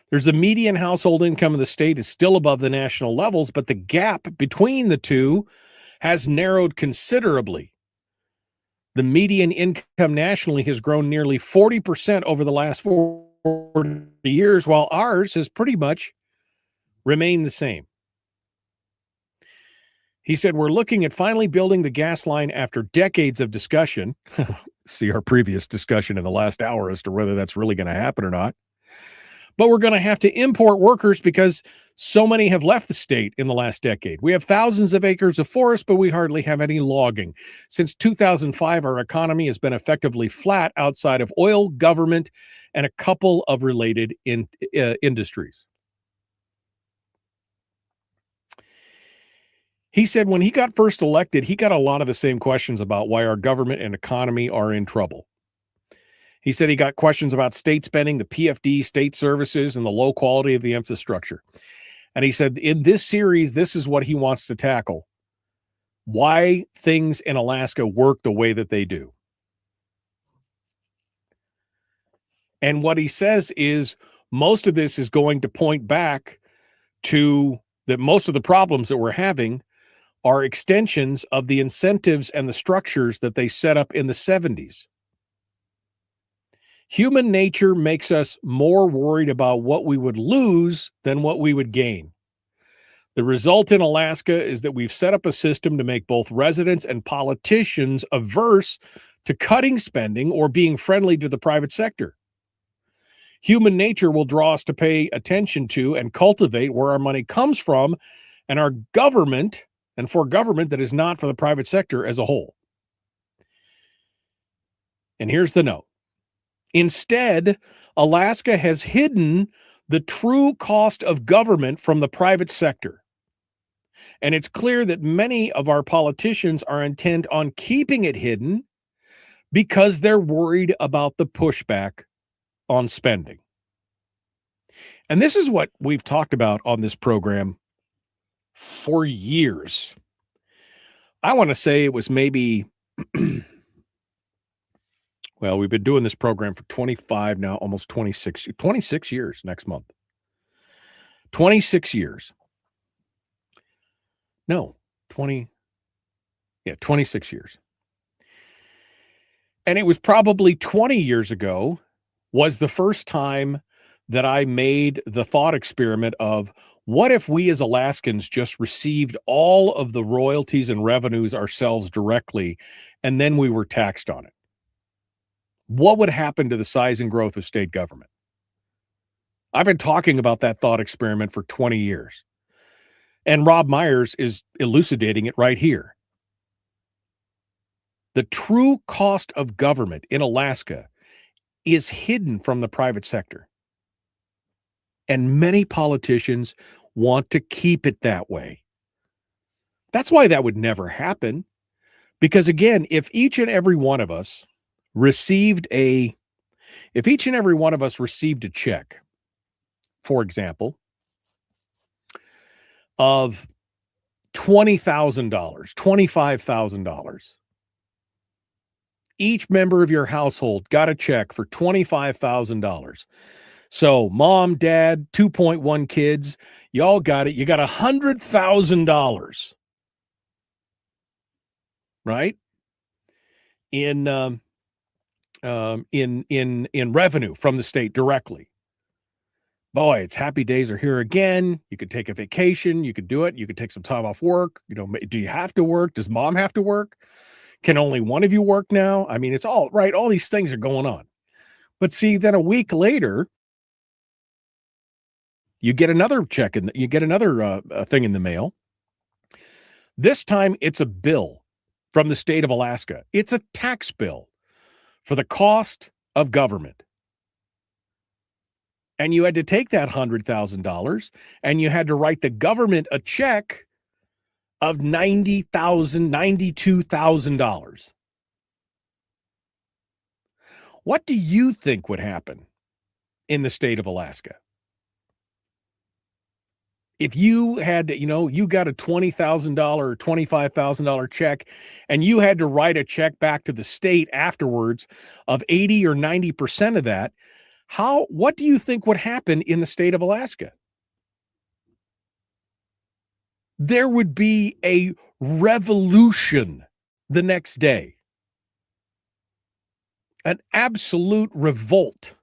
There's a median household income of the state is still above the national levels, but the gap between the two has narrowed considerably. The median income nationally has grown nearly 40% over the last 40 years, while ours has pretty much remained the same. He said, we're looking at finally building the gas line after decades of discussion. See our previous discussion in the last hour as to whether that's really going to happen or not. But we're going to have to import workers because so many have left the state in the last decade. We have thousands of acres of forest, but we hardly have any logging. Since 2005, our economy has been effectively flat outside of oil, government, and a couple of related industries. He said when he got first elected, he got a lot of the same questions about why our government and economy are in trouble. He said he got questions about state spending, the PFD, state services, and the low quality of the infrastructure. And he said in this series, this is what he wants to tackle: why things in Alaska work the way that they do. And what he says is most of this is going to point back to that most of the problems that we're having are extensions of the incentives and the structures that they set up in the 70s. Human nature makes us more worried about what we would lose than what we would gain. The result in Alaska is that we've set up a system to make both residents and politicians averse to cutting spending or being friendly to the private sector. Human nature will draw us to pay attention to and cultivate where our money comes from, and our government, and for government that is not for the private sector as a whole. And here's the note. Instead, Alaska has hidden the true cost of government from the private sector. And it's clear that many of our politicians are intent on keeping it hidden because they're worried about the pushback on spending. And this is what we've talked about on this program for years. I want to say it was maybe, well, we've been doing this program for 25 now, almost 26 years next month. 26 years. No, 26 years. And it was probably 20 years ago was the first time that I made the thought experiment of what if we as Alaskans just received all of the royalties and revenues ourselves directly, and then we were taxed on it? What would happen to the size and growth of state government? I've been talking about that thought experiment for 20 years. And Robb Myers is elucidating it right here. The true cost of government in Alaska is hidden from the private sector. And many politicians want to keep it that way. That's why that would never happen. Because again, if each and every one of us received a check, for example, of $20,000, $25,000, each member of your household got a check for $25,000. So mom, dad, 2.1 kids, y'all got it. You got $100,000, right? In revenue from the state directly. Boy, it's happy days are here again. You could take a vacation. You could do it. You could take some time off work. You know, do you have to work? Does mom have to work? Can only one of you work now? I mean, it's all right. All these things are going on. But see, then a week later, you get another check and you get another thing in the mail. This time it's a bill from the state of Alaska. It's a tax bill for the cost of government. And you had to take that $100,000 and you had to write the government a check of $90,000, $92,000. What do you think would happen in the state of Alaska? If you had to, you got a $20,000 or $25,000 check and you had to write a check back to the state afterwards of 80 or 90% of that, what do you think would happen in the state of Alaska? There would be a revolution the next day. An absolute revolt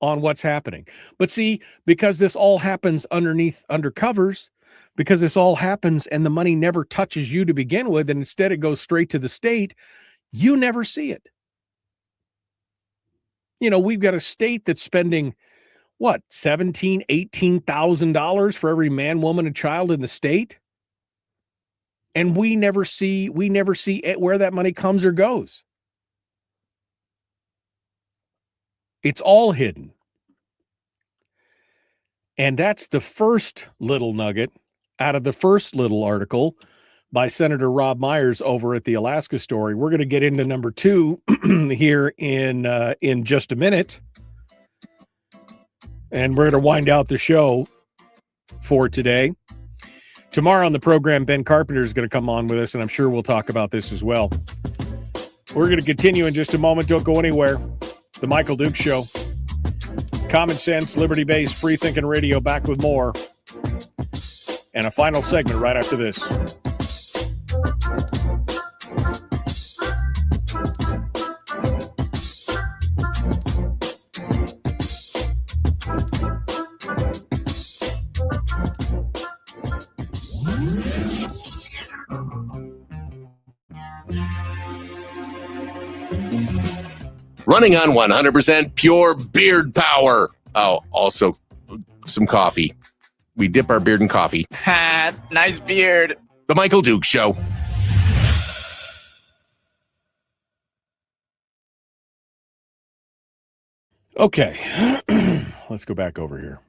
on what's happening. But see, because this all happens under covers, because this all happens and the money never touches you to begin with, and instead it goes straight to the state, you never see it. We've got a state that's spending what, $17,000, $18,000 for every man, woman, and child in the state. And we never see where that money comes or goes. It's all hidden. And that's the first little nugget out of the first little article by Senator Robb Myers over at the Alaska Story. We're going to get into number 2 here in just a minute. And we're going to wind out the show for today. Tomorrow on the program, Ben Carpenter is going to come on with us, and I'm sure we'll talk about this as well. We're going to continue in just a moment. Don't go anywhere. The Michael Dukes Show. Common sense, liberty-based, free-thinking radio, back with more. And a final segment right after this. Running on 100% pure beard power. Oh, also some coffee. We dip our beard in coffee. Ha, nice beard. The Michael Dukes Show. Okay. Let's go back over here.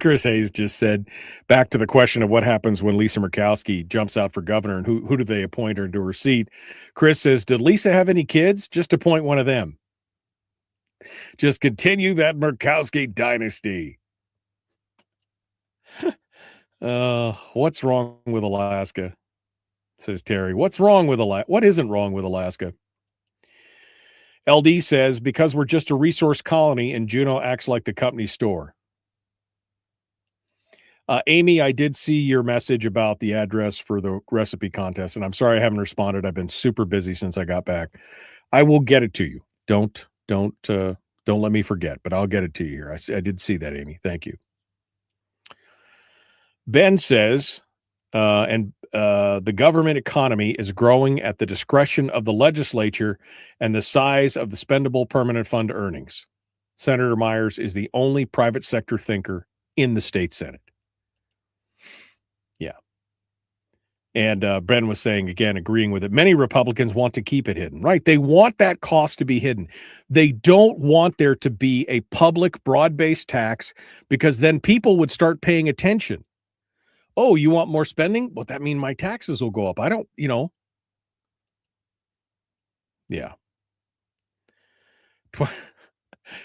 Chris Hayes just said, back to the question of what happens when Lisa Murkowski jumps out for governor and who do they appoint her into her seat? Chris says, did Lisa have any kids? Just appoint one of them. Just continue that Murkowski dynasty. What's wrong with Alaska? Says Terry. What's wrong with Alaska? What isn't wrong with Alaska? LD says, because we're just a resource colony and Juneau acts like the company store. Amy, I did see your message about the address for the recipe contest, and I'm sorry I haven't responded. I've been super busy since I got back. I will get it to you. Don't let me forget, but I'll get it to you here. I did see that, Amy. Thank you. Ben says, the government economy is growing at the discretion of the legislature and the size of the spendable permanent fund earnings. Senator Myers is the only private sector thinker in the state Senate. Yeah. And Ben was saying, again, agreeing with it, many Republicans want to keep it hidden, right? They want that cost to be hidden. They don't want there to be a public broad-based tax because then people would start paying attention. Oh, you want more spending? Well, that means my taxes will go up. I don't, Yeah.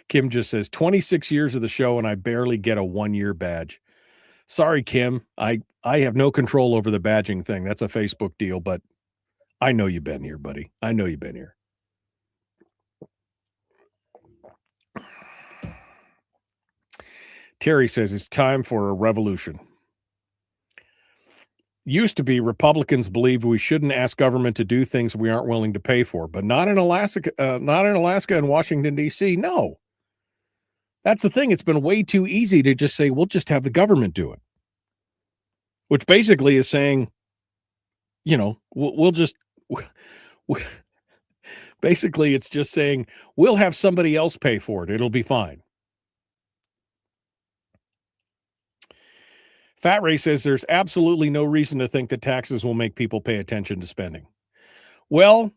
Kim just says, 26 years of the show and I barely get a 1-year badge. Sorry, Kim. I have no control over the badging thing. That's a Facebook deal, but I know you've been here, buddy. I know you've been here. Terry says it's time for a revolution. Used to be Republicans believed we shouldn't ask government to do things we aren't willing to pay for, but not in Alaska and Washington, D.C. No. That's the thing. It's been way too easy to just say, we'll just have the government do it. Which basically is saying, basically it's just saying, we'll have somebody else pay for it. It'll be fine. Fat Ray says there's absolutely no reason to think that taxes will make people pay attention to spending. Well,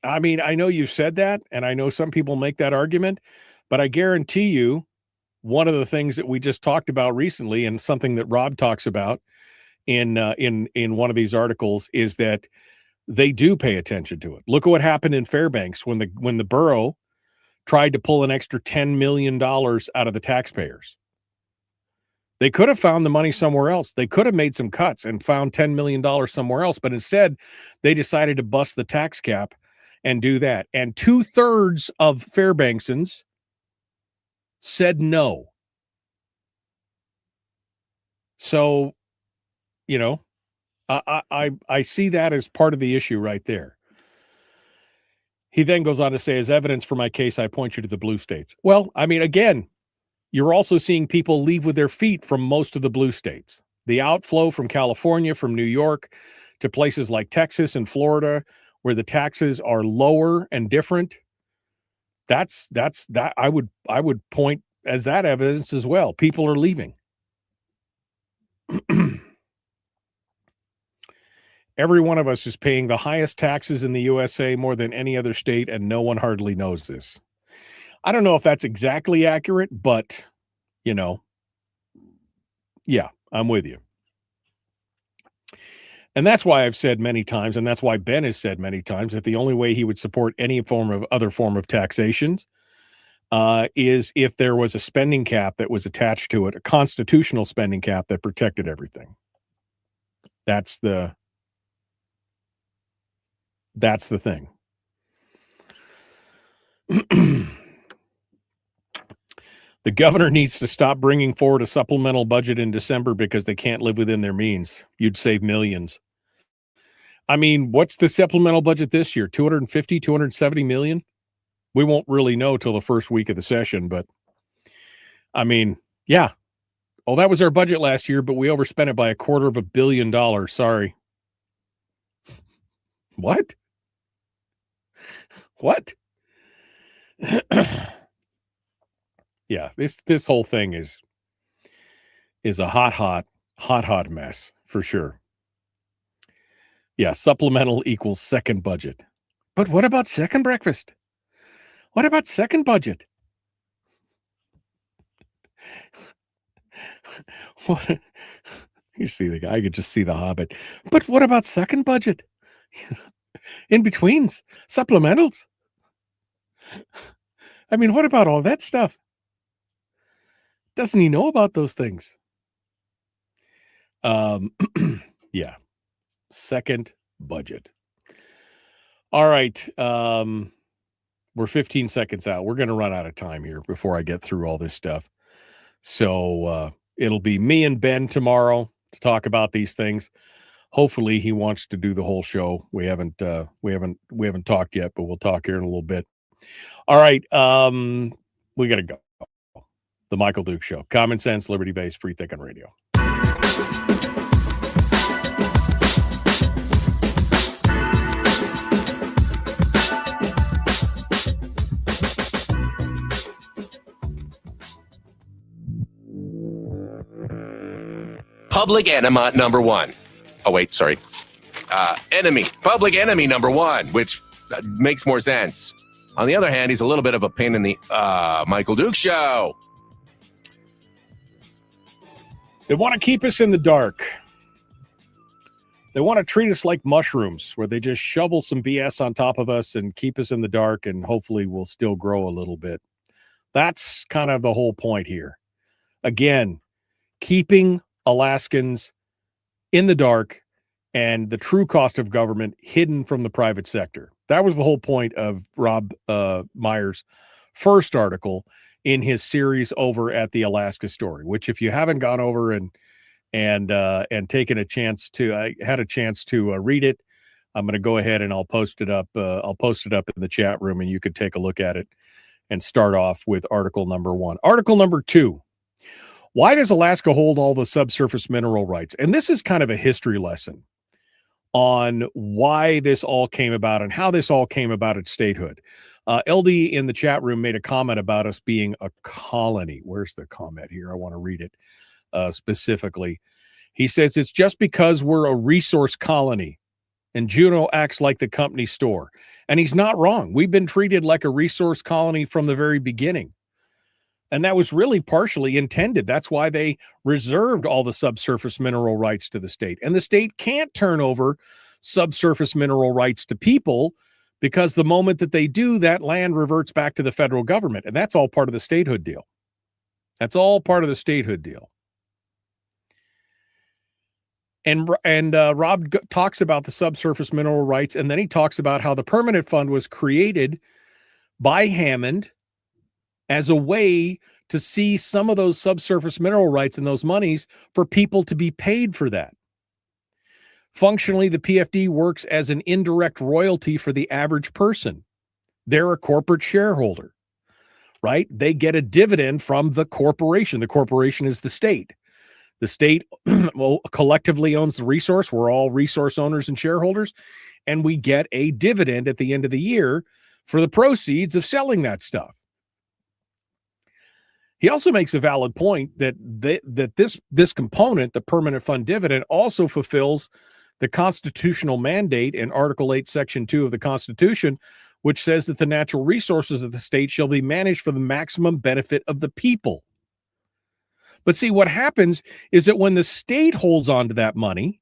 I mean, I know you've said that, and I know some people make that argument, but I guarantee you one of the things that we just talked about recently and something that Rob talks about in one of these articles is that they do pay attention to it. Look at what happened in Fairbanks when the borough tried to pull an extra $10 million out of the taxpayers. They could have found the money somewhere else. They could have made some cuts and found $10 million somewhere else, but instead they decided to bust the tax cap and do that. And 2/3 of Fairbanksans said no. So, you know, I see that as part of the issue right there. He then goes on to say, as evidence for my case, I point you to the blue states. Well, I mean, again, you're also seeing people leave with their feet from most of the blue states. The outflow from California, from New York to places like Texas and Florida, where the taxes are lower and different. That's that I would point as that evidence as well. People are leaving. Every one of us is paying the highest taxes in the USA more than any other state, and no one hardly knows this. I don't know if that's exactly accurate, but, you know, yeah, I'm with you. And that's why I've said many times, and that's why Ben has said many times, that the only way he would support any other form of taxations is if there was a spending cap that was attached to it, a constitutional spending cap that protected everything. That's the thing. The governor needs to stop bringing forward a supplemental budget in December because they can't live within their means. You'd save millions. I mean, what's the supplemental budget this year? 250, 270 million? We won't really know till the first week of the session, but I mean, yeah. Oh, that was our budget last year, but we overspent it by $250 million. Sorry. What? What? Yeah, this whole thing is a hot mess for sure. Yeah, supplemental equals second budget. But what about second breakfast? What about second budget? What? You see the guy, I could just see the Hobbit. But what about second budget? In betweens, supplementals. I mean, what about all that stuff? Doesn't he know about those things? Yeah. Second budget. All right. We're 15 seconds out. We're going to run out of time here before I get through all this stuff. So it'll be me and Ben tomorrow to talk about these things. Hopefully he wants to do the whole show. We haven't talked yet, but we'll talk here in a little bit. All right. We got to go. The Michael Duke Show. Common sense, liberty-based, free thinking radio. Public enema number one. Oh, wait, sorry. Enemy. Public enemy number one, which makes more sense. On the other hand, he's a little bit of a pain in the Michael Duke Show. They want to keep us in the dark. They want to treat us like mushrooms, where they just shovel some BS on top of us and keep us in the dark, and hopefully we'll still grow a little bit. That's kind of the whole point here. Again, keeping Alaskans in the dark and the true cost of government hidden from the private sector. That was the whole point of Robb Myers' first article in his series over at the Alaska Story, which if you haven't gone over and taken a chance to, I had a chance to read it. I'm going to go ahead and I'll post it up. I'll post it up in the chat room and you could take a look at it and start off with article number 1. Article number 2. Why does Alaska hold all the subsurface mineral rights? And this is kind of a history lesson on why this all came about and how this all came about at statehood. LD in the chat room made a comment about us being a colony. Where's the comment here? I want to read it specifically. He says, it's just because we're a resource colony and Juneau acts like the company store. And he's not wrong. We've been treated like a resource colony from the very beginning. And that was really partially intended. That's why they reserved all the subsurface mineral rights to the state. And the state can't turn over subsurface mineral rights to people, because the moment that they do, that land reverts back to the federal government. And that's all part of the statehood deal. That's all part of the statehood deal. And Rob talks about the subsurface mineral rights, and then he talks about how the permanent fund was created by Hammond as a way to see some of those subsurface mineral rights and those monies for people to be paid for that. Functionally, the PFD works as an indirect royalty for the average person. They're a corporate shareholder, right? They get a dividend from the corporation. The corporation is the state. The state well, collectively owns the resource. We're all resource owners and shareholders, and we get a dividend at the end of the year for the proceeds of selling that stuff. He also makes a valid point that this component, the permanent fund dividend, also fulfills the constitutional mandate in Article 8, Section 2 of the Constitution, which says that the natural resources of the state shall be managed for the maximum benefit of the people. But see, what happens is that when the state holds on to that money,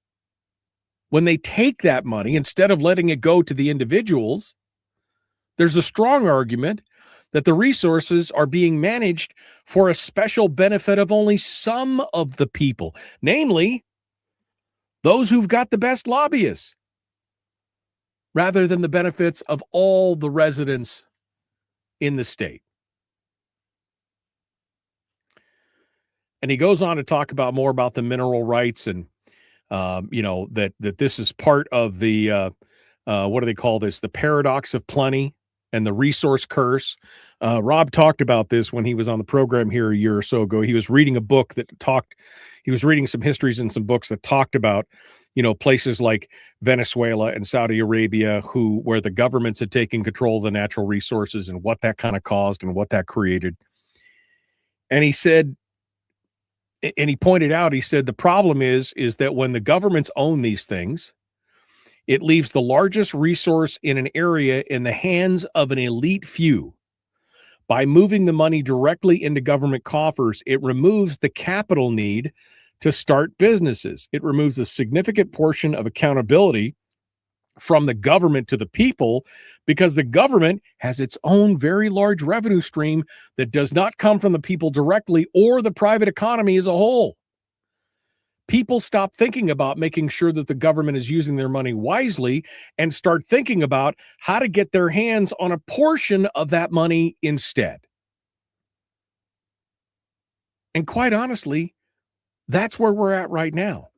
when they take that money, instead of letting it go to the individuals, there's a strong argument that the resources are being managed for a special benefit of only some of the people, namely those who've got the best lobbyists, rather than the benefits of all the residents in the state. And he goes on to talk about more about the mineral rights and, that this is part of the, what do they call this? The paradox of plenty and the resource curse. Rob talked about this when he was on the program here a year or so ago. He was reading a book he was reading some histories and some books that talked about, places like Venezuela and Saudi Arabia, where the governments had taken control of the natural resources and what that kind of caused and what that created. And he said, and he pointed out, he said, the problem is that when the governments own these things, it leaves the largest resource in an area in the hands of an elite few. By moving the money directly into government coffers, it removes the capital need to start businesses. It removes a significant portion of accountability from the government to the people, because the government has its own very large revenue stream that does not come from the people directly or the private economy as a whole. People stop thinking about making sure that the government is using their money wisely and start thinking about how to get their hands on a portion of that money instead. And quite honestly, that's where we're at right now.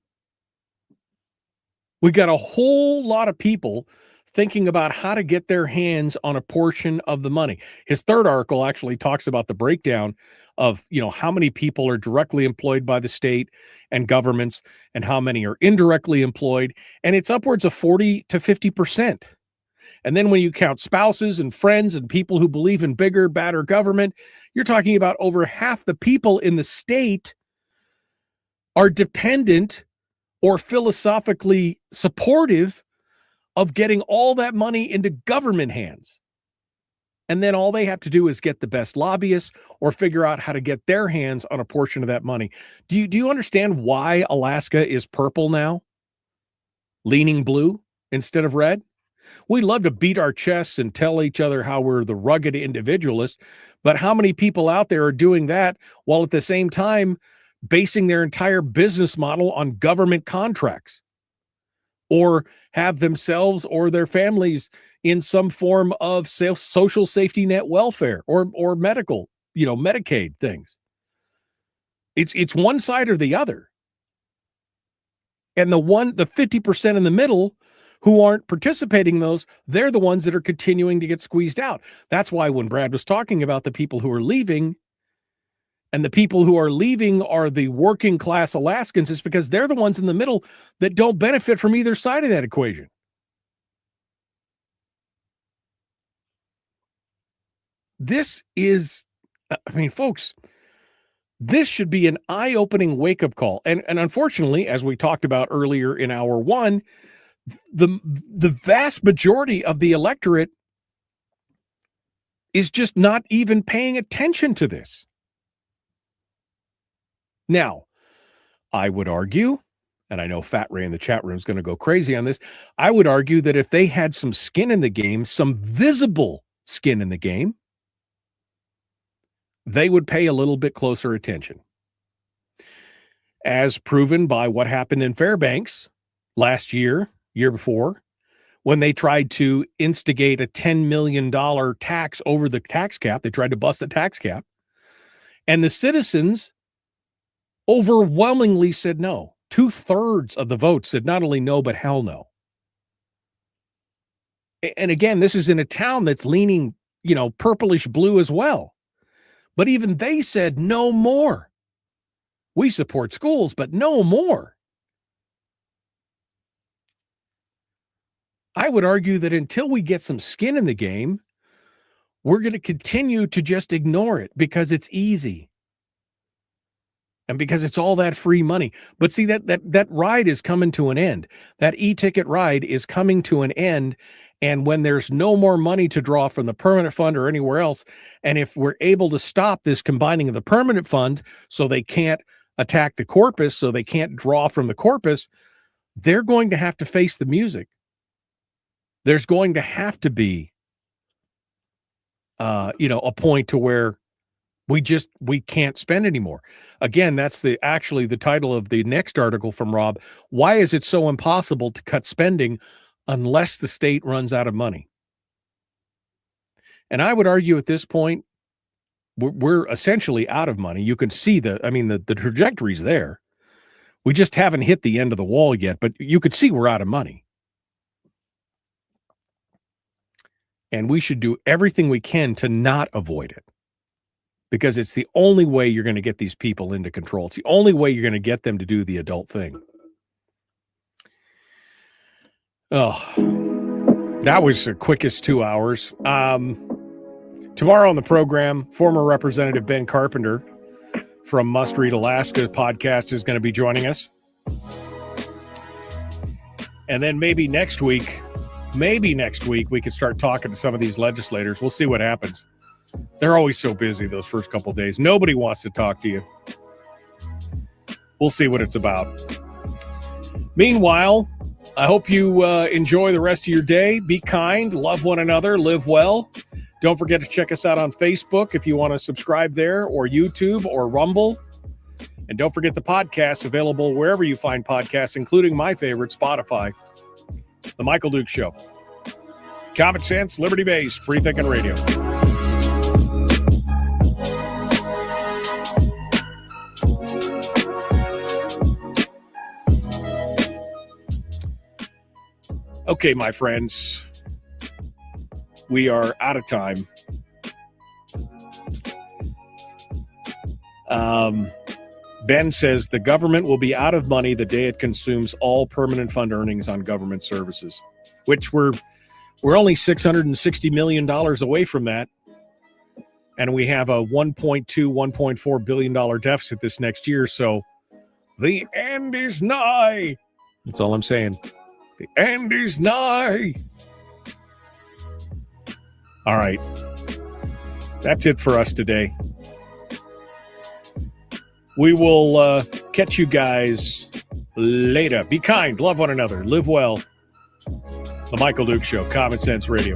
We got a whole lot of people thinking about how to get their hands on a portion of the money. His third article actually talks about the breakdown of, how many people are directly employed by the state and governments and how many are indirectly employed. And it's upwards of 40 to 50%. And then when you count spouses and friends and people who believe in bigger, badder government, you're talking about over half the people in the state are dependent or philosophically supportive of getting all that money into government hands. And then all they have to do is get the best lobbyists or figure out how to get their hands on a portion of that money. Do you understand why Alaska is purple now? Leaning blue instead of red? We love to beat our chests and tell each other how we're the rugged individualist, but how many people out there are doing that while at the same time basing their entire business model on government contracts, or have themselves or their families in some form of social safety net welfare or medical, Medicaid things? It's one side or the other. And the 50% in the middle who aren't participating in those, they're the ones that are continuing to get squeezed out. That's why when Brad was talking about the people who are leaving, and the people who are leaving are the working class Alaskans, is because they're the ones in the middle that don't benefit from either side of that equation. This is, folks, this should be an eye-opening wake-up call. And unfortunately, as we talked about earlier in hour one, the vast majority of the electorate is just not even paying attention to this. Now, I would argue, and I know Fat Ray in the chat room is going to go crazy on this, I would argue that if they had some skin in the game, some visible skin in the game, they would pay a little bit closer attention. As proven by what happened in Fairbanks last year before, when they tried to instigate a $10 million tax over the tax cap. They tried to bust the tax cap. And the citizens overwhelmingly said no. 2/3 of the vote said not only no, but hell no. And again, this is in a town that's leaning, purplish blue as well. But even they said no more. We support schools, but no more. I would argue that until we get some skin in the game, we're going to continue to just ignore it because it's easy. And because it's all that free money. But see, that ride is coming to an end. That e-ticket ride is coming to an end. And when there's no more money to draw from the permanent fund or anywhere else, and if we're able to stop this combining of the permanent fund so they can't attack the corpus, so they can't draw from the corpus, they're going to have to face the music. There's going to have to be, a point to where we can't spend anymore. Again, that's actually the title of the next article from Rob. Why is it so impossible to cut spending unless the state runs out of money? And I would argue at this point, we're essentially out of money. You can see the trajectory's there. We just haven't hit the end of the wall yet, but you could see we're out of money. And we should do everything we can to not avoid it, because it's the only way you're going to get these people into control. It's the only way you're going to get them to do the adult thing. Oh, that was the quickest 2 hours. Tomorrow on the program, former Representative Ben Carpenter from Must Read Alaska podcast is going to be joining us. And then maybe next week, we could start talking to some of these legislators. We'll see what happens. They're always so busy those first couple of days. Nobody wants to talk to you. We'll see what it's about. Meanwhile, I hope you enjoy the rest of your day. Be kind, love one another, live well. Don't forget to check us out on Facebook if you want to subscribe there, or YouTube or Rumble. And don't forget the podcasts available wherever you find podcasts, including my favorite, Spotify. The Michael Duke Show. Common sense, liberty-based, free-thinking radio. Okay, my friends, we are out of time. Ben says the government will be out of money the day it consumes all permanent fund earnings on government services, which we're only $660 million away from that. And we have a $1.2, $1.4 billion deficit this next year. So the end is nigh. That's all I'm saying. The end is nigh. All right. That's it for us today. We will catch you guys later. Be kind, love one another, live well. The Michael Duke Show, Common Sense Radio.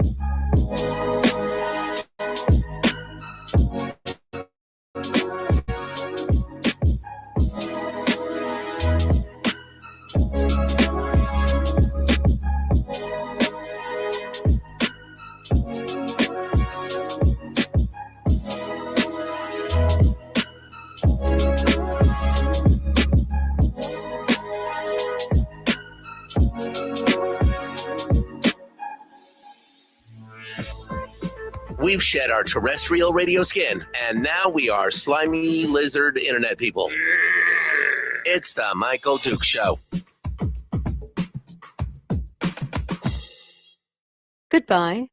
We've shed our terrestrial radio skin, and now we are slimy lizard internet people. It's the Michael Duke Show. Goodbye.